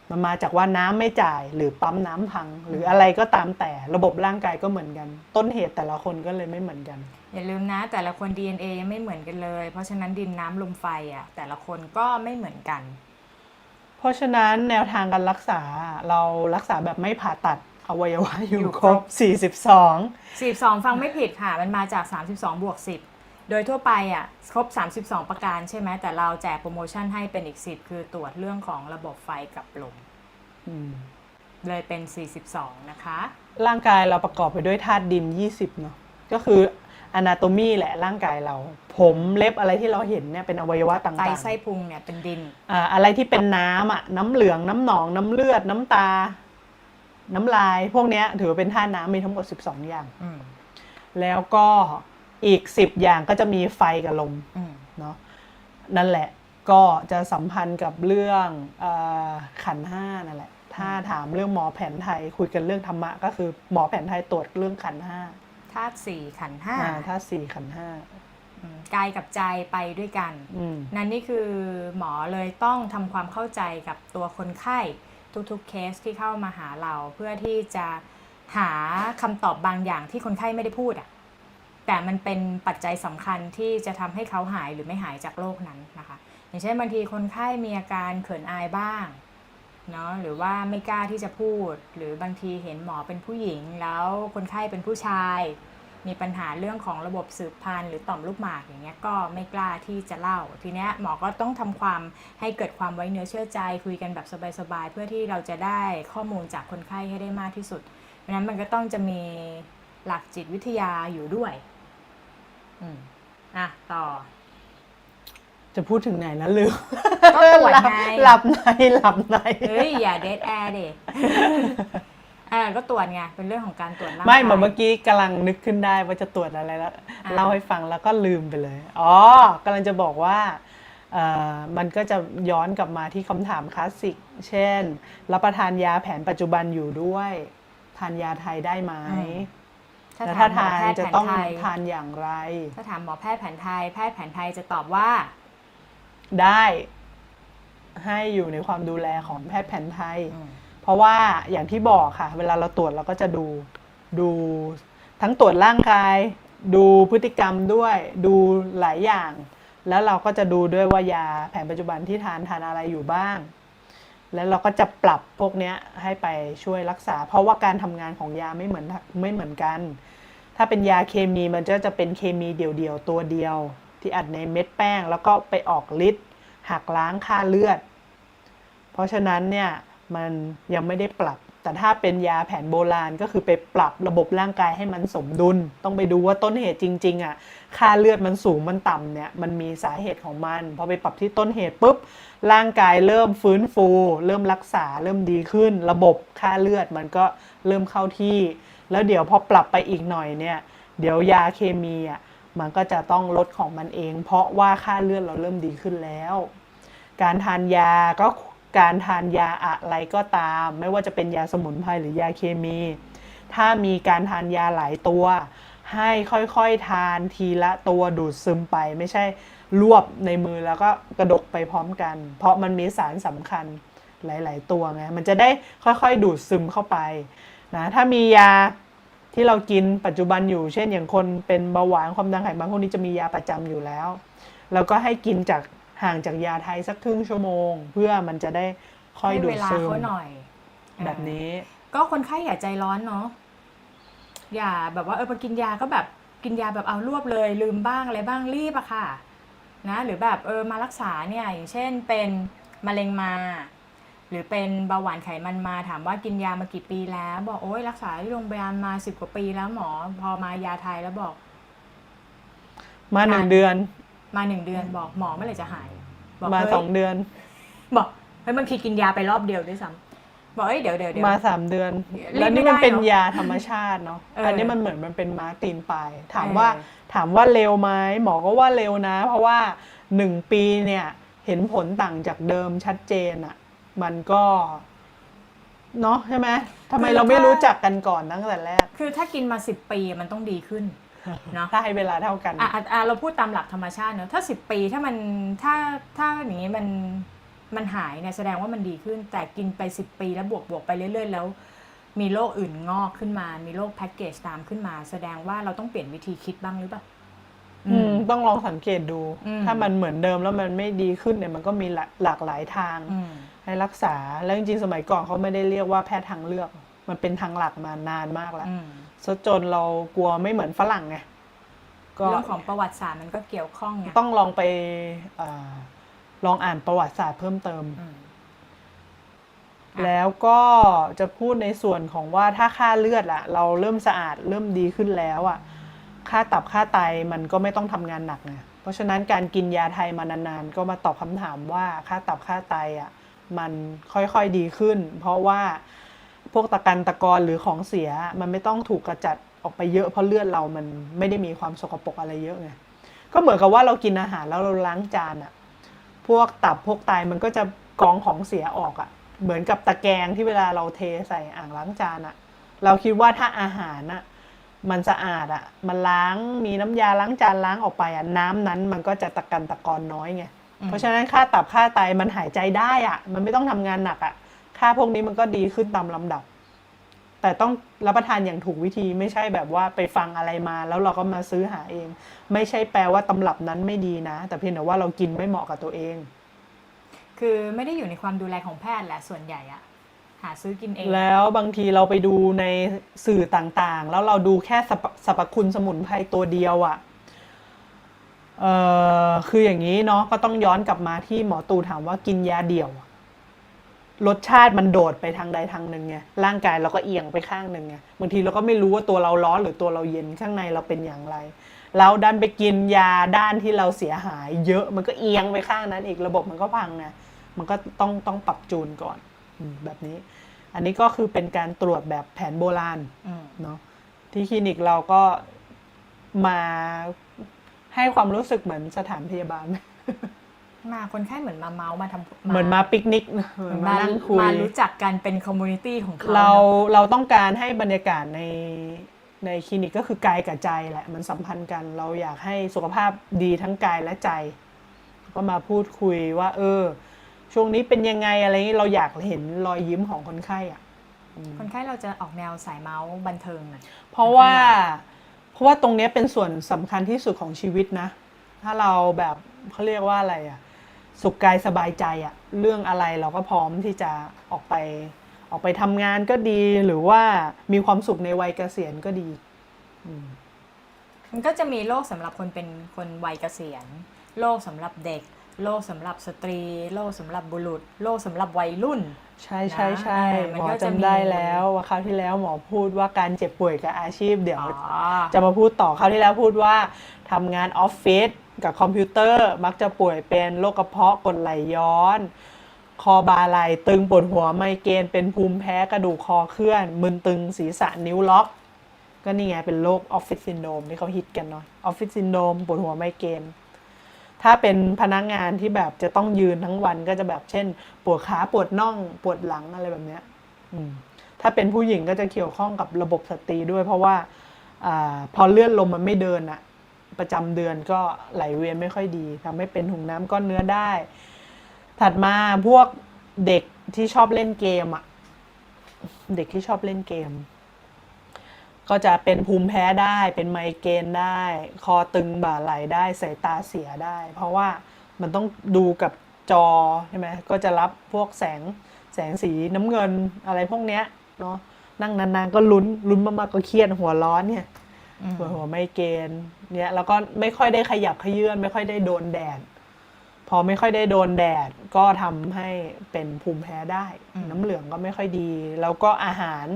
Speaker 2: มันมาจากว่าน้ำไม่จ่ายหรือปั๊มน้ำพังหรืออะไรก็ตามแต่ระบบร่างกายก็เหมือนกันต้นเหตุแต่ละคนก็เลยไม่เหมือนกัน
Speaker 1: อย่าลืมนะแต่ละคน DNA ยังไม่เหมือนกันเลยเพราะฉะนั้นดินน้ำลมไฟแต่ละคนก็ไม่เหมือนกัน
Speaker 2: เพราะฉะนั้นแนวทางการรักษาเรารักษาแบบไม่ผ่าตัดอวัยวะอยู่ครบ 42
Speaker 1: ฟังไม่ผิดค่ะ มันมาจาก 32 บวก 10 โดยทั่วไปอ่ะครบ 32 ประการใช่ไหม แต่เราแจกโปรโมชั่นให้เป็นอีก 10 คือตรวจเรื่องของระบบไฟกับลมเลยเป็น 42 นะคะ
Speaker 2: ร่างกายเราประกอบไปด้วยธาตุดิน 20 เนาะก็คือ anatomy แหละร่างกายเรา ผมเล็บอะไรที่เราเห็นเนี่ยเป็นอวัยวะต่างๆ
Speaker 1: ไตไส้พุงเนี่ยเป็นดิน
Speaker 2: อะไรที่เป็นน้ำอ่ะน้ำเหลืองน้ำหนองน้ำเลือดน้ำตา น้ำลายพวกเนี้ยถือว่าเป็นธาตุน้ำมีทั้งหมด 12 อย่างแล้วก็อีก 10 อย่างก็จะมีไฟกับลมเนาะนั่นแหละก็จะสัมพันธ์กับเรื่องขันธ์ห้านั่นแหละถ้าถามเรื่องหมอแผนไทยคุยกันเรื่องธรรมะก็คือหมอแผนไทยตรวจเรื่องขันธ์ห้า
Speaker 1: ธาตุ4ขันธ์5
Speaker 2: ธาตุ4ขันธ์ห้
Speaker 1: กายกับใจไปด้วยกันนั่นนี่คือหมอเลยต้องทำความเข้าใจกับตัวคนไข้ทุกๆเคสที่เข้ามาหาเราเพื่อที่จะหาคำตอบบางอย่างที่คนไข้ไม่ได้พูดแต่มันเป็นปัจจัยสำคัญที่จะทำให้เขาหายหรือไม่หายจากโรคนั้นนะคะอย่างเช่นบางทีคนไข้มีอาการเขินอายบ้างเนาะหรือว่าไม่กล้าที่จะพูดหรือบางทีเห็นหมอเป็นผู้หญิงแล้วคนไข้เป็นผู้ชายมีปัญหาเรื่องของระบบสืบพันธุ์หรือต่อมลูกหมากอย่างเงี้ยก็ไม่กล้าที่จะเล่าทีเนี้ยหมอก็ต้องทำความให้เกิดความไว้เนื้อเชื่อใจคุยกันแบบสบายๆเพื่อที่เราจะได้ข้อมูลจากคนไข้ให้ได้มากที่สุดเพราะนั้นมันก็ต้องจะมีหลักจิตวิทยาอยู่ด้วยต่อ
Speaker 2: จะพูดถึงไหนแล้วลืม
Speaker 1: ก็ตรวจไง
Speaker 2: หลับใน
Speaker 1: เฮ้ยอย่าเดทแอร์ดิก็ตรวจไงเป็นเรื่องของการตรวจร่างกาย
Speaker 2: ไม่เมื่อกี้กำลังนึกขึ้นได้ว่าจะตรวจอะไรแล้วเล่าให้ฟังแล้วก็ลืมไปเลยกำลังจะบอกว่ามันก็จะย้อนกลับมาที่คำถามคลาสสิกเช่นรับประทานยาแผนปัจจุบันอยู่ด้วยทานยาไทยได้ไหมถ้าทานจะต้องทานอย่างไร
Speaker 1: ถ้าถามหมอแพทย์แผนไทยแพทย์แผนไทยจะตอบว่า
Speaker 2: ได้ให้อยู่ในความดูแลของแพทย์แผนไทยเพราะว่าอย่างที่บอกค่ะเวลาเราตรวจเราก็จะดูทั้งตรวจร่างกายดูพฤติกรรมด้วยดูหลายอย่างแล้วเราก็จะดูด้วยว่ายาแผนปัจจุบันที่ทานอะไรอยู่บ้างแล้วเราก็จะปรับพวกนี้ให้ไปช่วยรักษาเพราะว่าการทำงานของยาไม่เหมือนกันถ้าเป็นยาเคมีมันจะเป็นเคมีเดี่ยวๆตัวเดียวที่อัดในเม็ดแป้งแล้วก็ไปออกฤทธิ์หักล้างค่าเลือดเพราะฉะนั้นเนี่ยมันยังไม่ได้ปรับแต่ถ้าเป็นยาแผนโบราณก็คือไปปรับระบบร่างกายให้มันสมดุลต้องไปดูว่าต้นเหตุจริงๆค่าเลือดมันสูงมันต่ำเนี่ยมันมีสาเหตุของมันพอไปปรับที่ต้นเหตุปุ๊บร่างกายเริ่มฟื้นฟูเริ่มรักษาเริ่มดีขึ้นระบบค่าเลือดมันก็เริ่มเข้าที่แล้วเดี๋ยวพอปรับไปอีกหน่อยเนี่ยเดี๋ยวยาเคมีมันก็จะต้องลดของมันเองเพราะว่าค่าเลือดเราเริ่มดีขึ้นแล้วการทานยาก็การทานยาอะไรก็ตามไม่ว่าจะเป็นยาสมุนไพรหรือยาเคมีถ้ามีการทานยาหลายตัวให้ค่อยๆทานทีละตัวดูดซึมไปไม่ใช่รวบในมือแล้วก็กระดกไปพร้อมกันเพราะมันมีสารสำคัญหลายๆตัวไงมันจะได้ค่อยๆดูดซึมเข้าไปนะถ้ามียาที่เรากินปัจจุบันอยู่เช่นอย่างคนเป็นเบาหวานความดันไขมันพวกนี้จะมียาประจำอยู่แล้วแล้วก็ให้กินจากห่างจากยาไทยสักครึ่งชั่วโมงเพื่อมันจะได้ค่อยดูดซึม
Speaker 1: หน่อย
Speaker 2: แบบนี้
Speaker 1: ก็คนไข้อย่าใจร้อนเนาะอย่าแบบว่าพอกินยาก็แบบกินยาแบบเอารวบเลยลืมบ้างอะไรบ้างรีบอะค่ะนะหรือแบบมารักษาเนี่ยอย่างเช่นเป็นมะเร็งมาหรือเป็นเบาหวานไขมันมาถามว่ากินยามากี่ปีแล้วบอกโอ้ยรักษาที่โรงพยาบาลมา10 กว่าปีแล้วหมอพอมายาไทยแล้วบอก
Speaker 2: มา1 เดือน
Speaker 1: มา1 เดือนบอกหมอเมื่อไหร่จะหาย
Speaker 2: บอกมา2 เดือน
Speaker 1: บอกบางทีกินยาไปรอบเดียวด้วยซ้ำบอกเดี๋ยว
Speaker 2: มา3 เดือนแล้วนี่มันเป็นยาธรรมชาติเนาะอันนี้มันเหมือนมันเป็นม้าตีนปลายถามว่าเร็วไหมหมอก็ว่าเร็วนะเพราะว่า1 ปีเนี่ยเห็นผลต่างจากเดิมชัดเจนมันก็เนาะใช่ไหมทำไมเราไม่รู้จักกันก่อนตั้งแต่แรก
Speaker 1: คือถ้ากินมา10 ปีมันต้องดีขึ้นเนาะ
Speaker 2: ถ้าให้เวลาเท่ากัน
Speaker 1: เราพูดตามหลักธรรมชาติเนอะถ้า10 ปีถ้ามันถ้าอย่างนี้มันหายเนี่ยแสดงว่ามันดีขึ้นแต่กินไป10 ปีแล้วบวกไปเรื่อยๆแล้วมีโรคอื่นงอกขึ้นมามีโรคแพ็กเกจตามขึ้นมาแสดงว่าเราต้องเปลี่ยนวิธีคิดบ้างหรือเปล่า
Speaker 2: ต้องลองสังเกตดู ถ้ามันเหมือนเดิมแล้วมันไม่ดีขึ้นเนี่ยมันก็มีหลากหลายทางให้รักษาแล้วจริงๆสมัยก่อนเขาไม่ได้เรียกว่าแพทย์ทางเลือกมันเป็นทางหลักมานานมากแล้วซะจนเรากลัวไม่เหมือนฝรั่งไง
Speaker 1: เรื่องของประวัติศาสตร์มันก็เกี่ยวข้องไง
Speaker 2: ต้องลองไปลองอ่านประวัติศาสตร์เพิ่มเติมแล้วก็จะพูดในส่วนของว่าถ้าค่าเลือดอะเราเริ่มสะอาดเริ่มดีขึ้นแล้วอะค่าตับค่าไตมันก็ไม่ต้องทำงานหนักไงเพราะฉะนั้นการกินยาไทยมานานๆก็มาตอบคำถามว่าค่าตับค่าไตอะมันค่อยๆดีขึ้นเพราะว่าพวกตะกันตะกอนหรือของเสียมันไม่ต้องถูกกระจัดออกไปเยอะเพราะเลือดเรามันไม่ได้มีความสกปรกอะไรเยอะไงก็เหมือนกับว่าเรากินอาหารแล้วเราล้างจานอะพวกตับพวกไตมันก็จะกรองของเสียออกอะเหมือนกับตะแกรงที่เวลาเราเทใส่อ่างล้างจานอะเราคิดว่าถ้าอาหารอะมันสะอาดอะมันล้างมีน้ำยาล้างจานล้างออกไปอะน้ำนั้นมันก็จะตะกันตะกอนน้อยไงเพราะฉะนั้นค่าตับค่าไตมันหายใจได้อะมันไม่ต้องทำงานหนักอะค่าพวกนี้มันก็ดีขึ้นตามลำดับแต่ต้องรับประทานอย่างถูกวิธีไม่ใช่แบบว่าไปฟังอะไรมาแล้วเราก็มาซื้อหาเองไม่ใช่แปลว่าตำรับนั้นไม่ดีนะแต่เพียงแต่ว่าเรากินไม่เหมาะกับตัวเอง
Speaker 1: คือไม่ได้อยู่ในความดูแลของแพทย์แหละส่วนใหญ่อะหาซื้อกินเอง
Speaker 2: แล้วบางทีเราไปดูในสื่อต่างๆแล้วเราดูแค่สรรพคุณสมุนไพรตัวเดียวอะคืออย่างนี้เนาะก็ต้องย้อนกลับมาที่หมอตูถามว่ากินยาเดี่ยวรสชาติมันโดดไปทางใดทางหนึ่งไงร่างกายเราก็เอียงไปข้างหนึ่งไงบางทีเราก็ไม่รู้ว่าตัวเราร้อนหรือตัวเราเย็นข้างในเราเป็นอย่างไรเราดันไปกินยาด้านที่เราเสียหายเยอะมันก็เอียงไปข้างนั้นอีกระบบมันก็พังไงมันก็ต้องปรับจูนก่อนแบบนี้อันนี้ก็คือเป็นการตรวจแบบแผนโบราณเนาะที่คลินิกเราก็มาให้ความรู้สึกเหมือนสถานพยาบาล
Speaker 1: มาคนไข้เหมือนมาเมาส์มาทำ
Speaker 2: เหมือนมาปิกนิกเหมือนมานั่งคุย
Speaker 1: มารู้จักกันเป็นคอมมูนิตี้ของเขา
Speaker 2: เราต้องการให้บรรยากาศในคลินิกก็คือกายกับใจแหละมันสัมพันธ์กันเราอยากให้สุขภาพดีทั้งกายและใจก็มาพูดคุยว่าช่วงนี้เป็นยังไงอะไรนี้เราอยากเห็นรอยยิ้มของคนไข้อ่ะ
Speaker 1: คนไข้เราจะออกแนวสายเมาส์บันเทิงอ่ะ
Speaker 2: เพราะว่าตรงนี้เป็นส่วนสำคัญที่สุดของชีวิตนะถ้าเราแบบเขาเรียกว่าอะไรอ่ะสุขกายสบายใจอ่ะเรื่องอะไรเราก็พร้อมที่จะออกไปทำงานก็ดีหรือว่ามีความสุขในวัยเกษียณก็ดี
Speaker 1: มันก็จะมีโรคสำหรับคนเป็นคนวัยเกษียณโรคสำหรับเด็กโรคสำหรับสตรีโรคสำหรับบุรุษโรคสำหรับวัยรุ่น
Speaker 2: ใช่หมอจำได้แล้วว่าคราวที่แล้วหมอพูดว่าการเจ็บป่วยกับอาชีพเดี๋ยวจะมาพูดต่อคราวที่แล้วพูดว่าทำงานออฟฟิศกับคอมพิวเตอร์มักจะป่วยเป็นโรคกระเพาะกรดไหลย้อนคอบ่าไหล่ตึงปวดหัวไมเกรนเป็นภูมิแพ้กระดูกคอเคลื่อนมึนตึงศีรษะนิ้วล็อกก็นี่ไงเป็นโรคออฟฟิศซินโดรมที่เขาฮิตกันเนาะออฟฟิศซินโดรมปวดหัวไมเกรนถ้าเป็นพนักงานที่แบบจะต้องยืนทั้งวันก็จะแบบเช่นปวดขาปวดน่องปวดหลังอะไรแบบเนี้ยถ้าเป็นผู้หญิงก็จะเกี่ยวข้องกับระบบสตรีด้วยเพราะว่าพอเลือดลมมันไม่เดินอะประจำเดือนก็ไหลเวียนไม่ค่อยดีทำให้เป็นถุงน้ำก้อนเนื้อได้ถัดมาพวกเด็กที่ชอบเล่นเกมอะเด็กที่ชอบเล่นเกมก็จะเป็นภูมิแพ้ได้เป็นไมเกรนได้คอตึงบ่าไหล่ได้สายตาเสียได้เพราะว่ามันต้องดูกับจอใช่ไหมก็จะรับพวกแสงสีน้ำเงินอะไรพวกเนี้ยเนาะนั่งนานๆก็ลุ้นมากๆก็เครียดหัวร้อนเนี่ยหัวไมเกรนเนี่ยแล้วก็ไม่ค่อยได้ขยับเขยื้อนไม่ค่อยได้โดนแดดพอไม่ค่อยได้โดนแดดก็ทำให้เป็นภูมิแพ้ได้น้ำเหลืองก็ไม่ค่อยดีแล้วก็อาหาร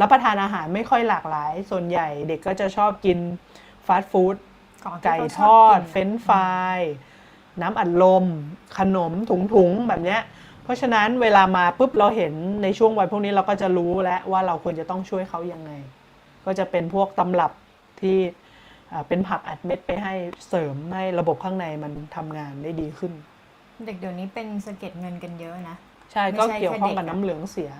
Speaker 2: รับประทานอาหารไม่ค่อยหลากหลายส่วนใหญ่เด็กก็จะชอบกินฟาสต์ฟู้ดไก่ทอดเฟรนช์ฟรายน้ำอัดลมขนมถุงๆแบบเนี้ยเพราะฉะนั้นเวลามาปุ๊บเราเห็นในช่วงวัยพวกนี้เราก็จะรู้แล้วว่าเราควรจะต้องช่วยเขายังไงก็จะเป็นพวกตำรับที่เป็นผักอัดเม็ดไปให้เสริมให้ระบบข้างในมันทำงานได้ดีขึ้น
Speaker 1: เด็กเดี๋ยวนี้เป็นสะเก็ดเงินกันเยอะนะ
Speaker 2: ใช่ก็เกี่ยวข้องกับน้ำเหลืองเสีย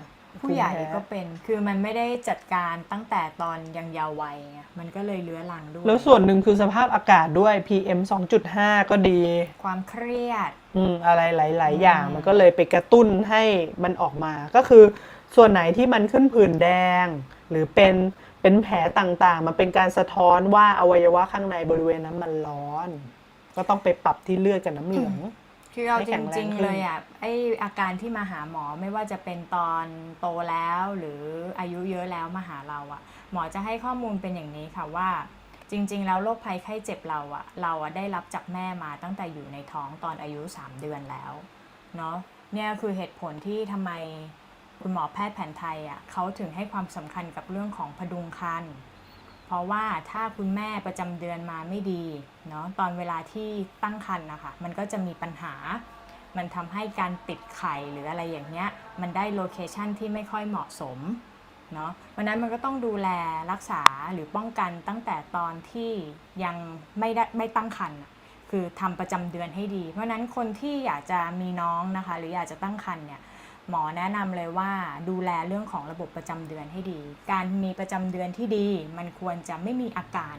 Speaker 1: ผู้ใหญ่ก็เป็นคือมันไม่ได้จัดการตั้งแต่ตอนยังเยาว์วัยมันก็เลยเลื้อรังด้วย
Speaker 2: แล้วส่วนหนึ่งคือสภาพอากาศด้วย PM 2.5 ก็ดี
Speaker 1: ความเครียด
Speaker 2: อะไรหลายๆอย่างมันก็เลยไปกระตุ้นให้มันออกมาก็คือส่วนไหนที่มันขึ้นผื่นแดงหรือเป็น เป็นแผลต่างๆมันเป็นการสะท้อนว่าอวัยวะข้างในบริเวณนั้นมันร้อน ก็ต้องไปปรับที่เลือดกับน้ำเหลือง
Speaker 1: คือเอา
Speaker 2: ให้
Speaker 1: จ
Speaker 2: แข็งแรง
Speaker 1: ริง
Speaker 2: ขึ้น
Speaker 1: ๆเลยอ่ะไออาการที่มาหาหมอไม่ว่าจะเป็นตอนโตแล้วหรืออายุเยอะแล้วมาหาเราอ่ะหมอจะให้ข้อมูลเป็นอย่างนี้ค่ะว่าจริง ๆ แล้วโรคภัยไข้เจ็บเราอ่ะได้รับจากแม่มาตั้งแต่อยู่ในท้องตอนอายุ3 เดือนแล้วเนาะเนี่ยคือเหตุผลที่ทำไมคุณหมอแพทย์แผนไทยอ่ะเขาถึงให้ความสำคัญกับเรื่องของพดุงครรภ์เพราะว่าถ้าคุณแม่ประจำเดือนมาไม่ดีเนาะตอนเวลาที่ตั้งครรภ์นะคะมันก็จะมีปัญหามันทำให้การติดไข่หรืออะไรอย่างเงี้ยมันได้โลเคชันที่ไม่ค่อยเหมาะสมเนาะเพราะนั้นมันก็ต้องดูแลรักษาหรือป้องกันตั้งแต่ตอนที่ยังไม่ตั้งครรภ์คือทำประจำเดือนให้ดีเพราะนั้นคนที่อยากจะมีน้องนะคะหรืออยากจะตั้งครรภ์เนี่ยหมอแนะนำเลยว่าดูแลเรื่องของระบบประจำเดือนให้ดี การมีประจำเดือนที่ดีมันควรจะไม่มีอาการ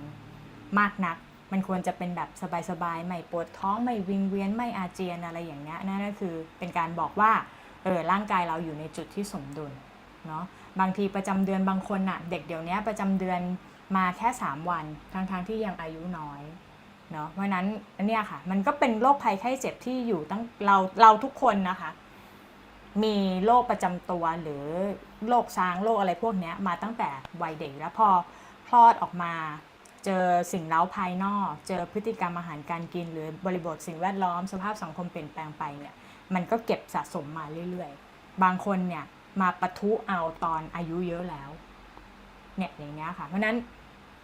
Speaker 1: มากนักมันควรจะเป็นแบบสบายๆไม่ปวดท้องไม่วิงเวียนไม่อาเจียนอะไรอย่างเงี้ยนั่นก็คือเป็นการบอกว่าร่างกายเราอยู่ในจุดที่สมดุลเนาะบางทีประจำเดือนบางคนน่ะเด็กเดี๋ยวนี้ประจำเดือนมาแค่3 วันทั้งที่ยังอายุน้อยเนาะเพราะนั้นเนี่ยค่ะมันก็เป็นโรคภัยไข้เจ็บที่อยู่ตั้งเราทุกคนนะคะมีโรคประจำตัวหรือโรคช้างโรคอะไรพวกนี้มาตั้งแต่วัยเด็กแล้วพอคลอดออกมาเจอสิ่งเร้าภายนอกเจอพฤติกรรมอาหารการกินหรือบริบทสิ่งแวดล้อมสภาพสังคมเปลี่ยนแปลงไปเนี่ยมันก็เก็บสะสมมาเรื่อยๆบางคนเนี่ยมาปะทุเอาตอนอายุเยอะแล้วเนี่ยอย่างเงี้ยค่ะเพราะนั้น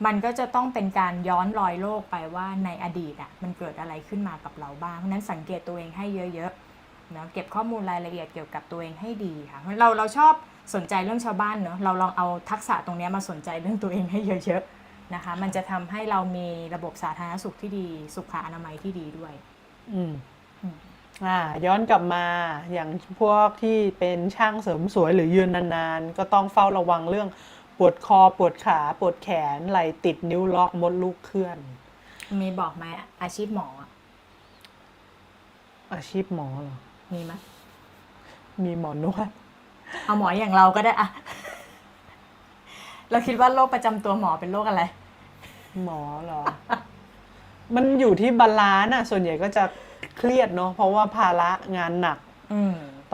Speaker 1: มันก็จะต้องเป็นการย้อนรอยโลกไปว่าในอดีตอ่ะมันเกิดอะไรขึ้นมากับเราบ้างเพราะนั้นสังเกตตัวเองให้เยอะๆเนาะเก็บข้อมูลรายละเอียดเกี่ยวกับตัวเองให้ดีค่ะเราชอบสนใจเรื่องชาวบ้านเนาะเราลองเอาทักษะตรงนี้มาสนใจเรื่องตัวเองให้เยอะๆนะคะมันจะทำให้เรามีระบบสาธารณสุขที่ดีสุขอนามัยที่ดีด้วย
Speaker 2: ย้อนกลับมาอย่างพวกที่เป็นช่างเสริมสวยหรือยืนนานๆก็ต้องเฝ้าระวังเรื่องปวดคอปวดขาปวดแขนไหล่ติดนิ้วล็อกมดลูกเคลื่อน
Speaker 1: มีบอกไหมอาชีพหมอ
Speaker 2: อาชีพหมอเหรอ
Speaker 1: มีไหม
Speaker 2: มีหมอนวด
Speaker 1: เอาหมออย่างเราก็ได้อะเราคิดว่าโรคประจำตัวหมอเป็นโรคอะไร
Speaker 2: หมอเหรอ มันอยู่ที่บาลานซ์อ่ะส่วนใหญ่ก็จะเครียดเนาะเพราะว่าภาระงานหนัก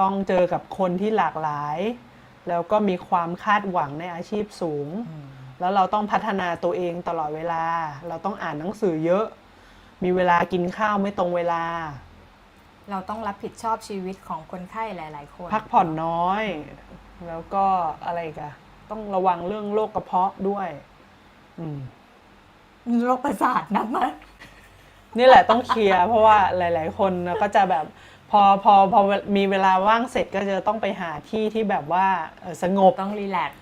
Speaker 2: ต้องเจอกับคนที่หลากหลายแล้วก็มีความคาดหวังในอาชีพสูงแล้วเราต้องพัฒนาตัวเองตลอดเวลาเราต้องอ่านหนังสือเยอะมีเวลากินข้าวไม่ตรงเวลา
Speaker 1: เราต้องรับผิดชอบชีวิตของคนไข้หลายๆคน
Speaker 2: พักผ่อนน้อยแล้วก็อะไรกันต้องระวังเรื่องโรคกระเพาะด้วย
Speaker 1: โรคประสาทนะมั้ย
Speaker 2: นี่แหละต้องเคลียร์เพราะว่าหลายๆคนก็จะแบบพอมีเวลาว่างเสร็จก็จะต้องไปหาที่ที่แบบว่าสงบ
Speaker 1: ต้องรีแลกซ์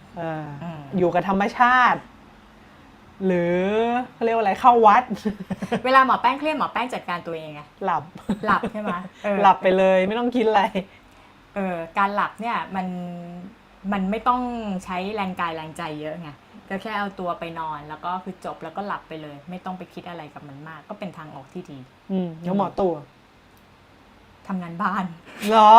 Speaker 2: อยู่กับธรรมชาติหรือเขาเรียกว่าอะไรเข้าวัด
Speaker 1: เวลาหมอแป้งเครียดหมอแป้งจัดการตัวเองไง
Speaker 2: หลับ
Speaker 1: ใช่ไหม
Speaker 2: หลับไปเลยไม่ต้องคิดอะไร
Speaker 1: การหลับเนี่ยมันไม่ต้องใช้แรงกายแรงใจเยอะไงก็แค่เอาตัวไปนอนแล้วก็คือจบแล้วก็หลับไปเลยไม่ต้องไปคิดอะไรกับมันมากก็เป็นทางออกที่ดี
Speaker 2: แล้วหมอตัว
Speaker 1: ทำงานบ้าน
Speaker 2: เหรอ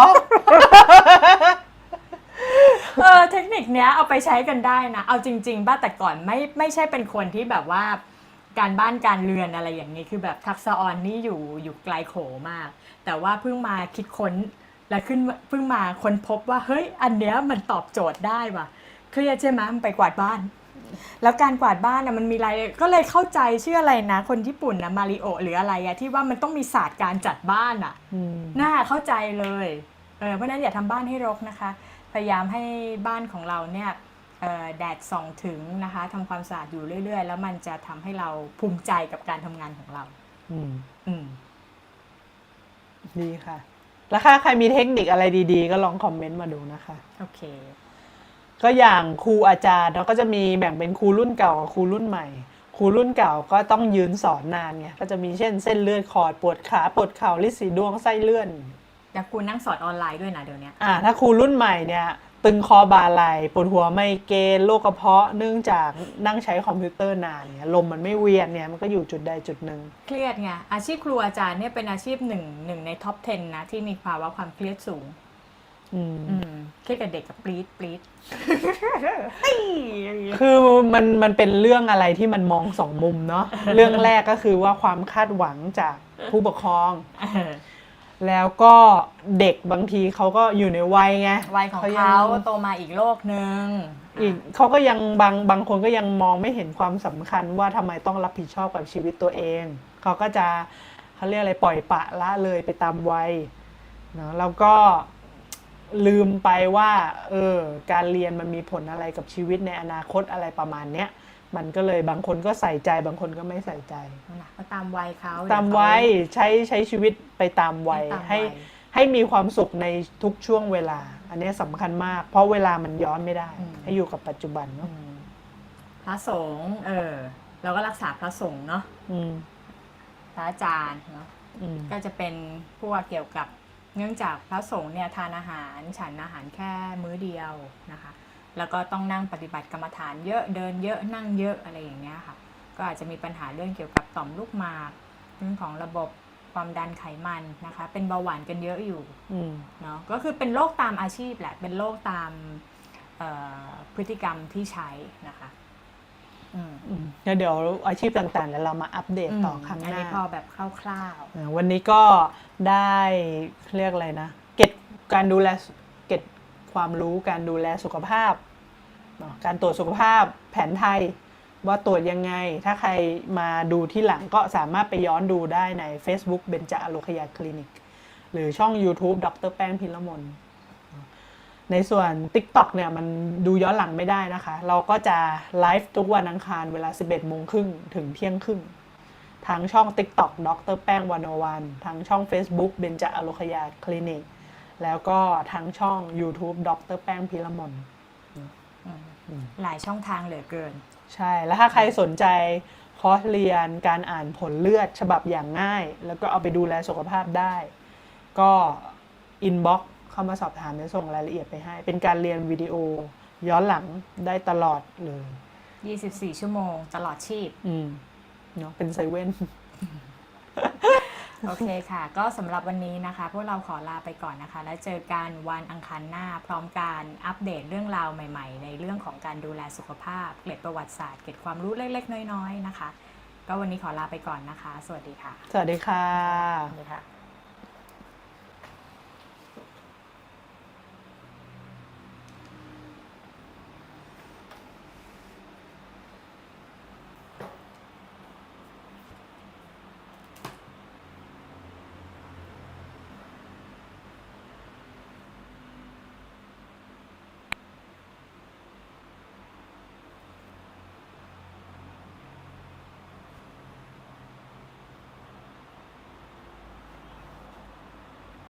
Speaker 1: เทคนิคเนี้ยเอาไปใช้กันได้นะเอาจริงๆบ้าแต่ก่อนไม่ใช่เป็นคนที่แบบว่าการบ้านการเรือนอะไรอย่างนี้คือแบบทักษะออนนี่อยู่ไกลโขมากแต่ว่าเพิ่งมาคิดค้นและเพิ่งมาค้นพบว่าเฮ้ยอันเนี้ยมันตอบโจทย์ได้ว่ะเครียดใช่ไหมมันไปกวาดบ้านแล้วการกวาดบ้านมันมีอะไรก็เลยเข้าใจชื่ออะไรนะคนญี่ปุ่นนะมาริโอหรืออะไรอะที่ว่ามันต้องมีศาสตร์การจัดบ้านอะน่าเข้าใจเลยเพราะนั้นอย่าทำบ้านให้รกนะคะพยายามให้บ้านของเราเนี่ยแดดส่องถึงนะคะทำความสะอาดอยู่เรื่อยๆแล้วมันจะทำให้เราภูมิใจกับการทำงานของเรา
Speaker 2: ดีค่ะแล้วถ้าใครมีเทคนิคอะไรดีๆก็ลองคอมเมนต์มาดูนะคะ
Speaker 1: โอเค
Speaker 2: ก็อย่างครูอาจารย์เราก็จะมีแบ่งเป็นครูรุ่นเก่ากับครูรุ่นใหม่ครูรุ่นเก่าก็ต้องยืนสอนนานไงก็จะมีเช่นเส้นเลือดขอดปวดขาปวดเข่าลิดสีดวงไส้เลื่อน
Speaker 1: แต่ครูนั่งสอนออนไลน์ด้วยนะเดี๋ยวนี้
Speaker 2: ถ้าครูรุ่นใหม่เนี่ยตึงคอบ่าไหล่ปวดหัวไมเกรนโรคกระเพาะเนื่องจากนั่งใช้คอมพิวเตอร์นานเนี่ยลมมันไม่เวียนเนี่ยมันก็อยู่จุดใดจุดหนึ่ง
Speaker 1: เครียดไงอาชีพครูอาจารย์เนี่ยเป็นอาชีพหนึ่งในท็อป 10นะที่มีภาวะความเครียดสูง
Speaker 2: อืม
Speaker 1: เครียดกับเด็กกับปรี๊ด
Speaker 2: คือมันเป็นเรื่องอะไรที่มันมองสองมุมเนาะ เรื่องแรกก็คือว่าความคาดหวังจากผู้ปกครอง แล้วก็เด็กบางทีเขาก็อยู่ในวัยไง
Speaker 1: วัยของเขาโตมาอีกโลกนึง
Speaker 2: อีกเขาก็ยังบางคนก็ยังมองไม่เห็นความสำคัญว่าทำไมต้องรับผิดชอบกับชีวิตตัวเองเขาก็จะเขาเรียกอะไรปล่อยปละละเลยไปตามวัยเนาะแล้วก็ลืมไปว่าการเรียนมันมีผลอะไรกับชีวิตในอนาคตอะไรประมาณเนี้ยมันก็เลยบางคนก็ใส่ใจบางคนก็ไม่ใส่ใจ
Speaker 1: ก็ตามวัยเขา
Speaker 2: ตามวัยใช้ชีวิตไปตามวัยให้มีความสุขในทุกช่วงเวลาอันนี้สำคัญมากเพราะเวลามันย้อนไม่ได้ให้อยู่กับปัจจุบันเนาะ
Speaker 1: พระสงฆ์เราก็รักษาพระสงฆ์เนาะพระอาจารย์เนาะก็จะเป็นพวกเกี่ยวกับเนื่องจากพระสงฆ์เนี่ยทานอาหารฉันอาหารแค่มื้อเดียวนะคะแล้วก็ต้องนั่งปฏิบัติกรรมฐานเยอะเดินเยอะนั่งเยอะอะไรอย่างเงี้ยค่ะก็อาจจะมีปัญหาเรื่องเกี่ยวกับต่อมลูกหมากเรื่องของระบบความดันไขมันนะคะเป็นเบาหวานกันเยอะอยู่เนาะก็คือเป็นโรคตามอาชีพแหละเป็นโรคตามพฤติกรรมที่ใช้นะคะ
Speaker 2: เดี๋ยวอาชีพต่างๆเรามาอัปเดตต่อครั้งหน้าอัน
Speaker 1: นี้พอแบบคร่าว
Speaker 2: ๆวันนี้ก็ได้เรียกอะไรนะเก็บการดูแลเก็บความรู้การดูแลสุขภาพการตรวจสุขภาพแผนไทยว่าตรวจยังไงถ้าใครมาดูที่หลังก็สามารถไปย้อนดูได้ใน Facebook เบญจอโลคยาคลินิกหรือช่อง YouTube ดร.แป้งพิรมนในส่วน TikTok เนี่ยมันดูย้อนหลังไม่ได้นะคะเราก็จะไลฟ์ทุกวันอังคารเวลา 11:30 ถึงเที่ยงครึ่งทางช่อง TikTok ดร.แป้ง101ทางช่อง Facebook เบญจอโลคยาคลินิกแล้วก็ทางช่อง YouTube ดร.แป้งพิรมน
Speaker 1: หลายช่องทางเหลือเกิน
Speaker 2: ใช่แล้วถ้าใครสนใจคอร์สเรียนการอ่านผลเลือดฉบับอย่างง่ายแล้วก็เอาไปดูแลสุขภาพได้ก็อินบ็อกซ์เข้ามาสอบถามและส่งรายละเอียดไปให้เป็นการเรียนวิดีโอย้อนหลังได้ตลอดเลย
Speaker 1: 24 ชั่วโมงตลอดชีพ
Speaker 2: เนาะเป็นเซเว่น
Speaker 1: โอเคค่ะก็สำหรับวันนี้นะคะพวกเราขอลาไปก่อนนะคะแล้วเจอกันวันอังคารหน้าพร้อมการอัปเดตเรื่องราวใหม่ๆในเรื่องของการดูแลสุขภาพเกร็ดประวัติศาสตร์เกร็ดความรู้เล็กๆน้อยๆนะคะก็วันนี้ขอลาไปก่อนนะคะสวัสดีค่ะ
Speaker 2: สวัสดีค่ะ
Speaker 1: สวัสดีค่ะ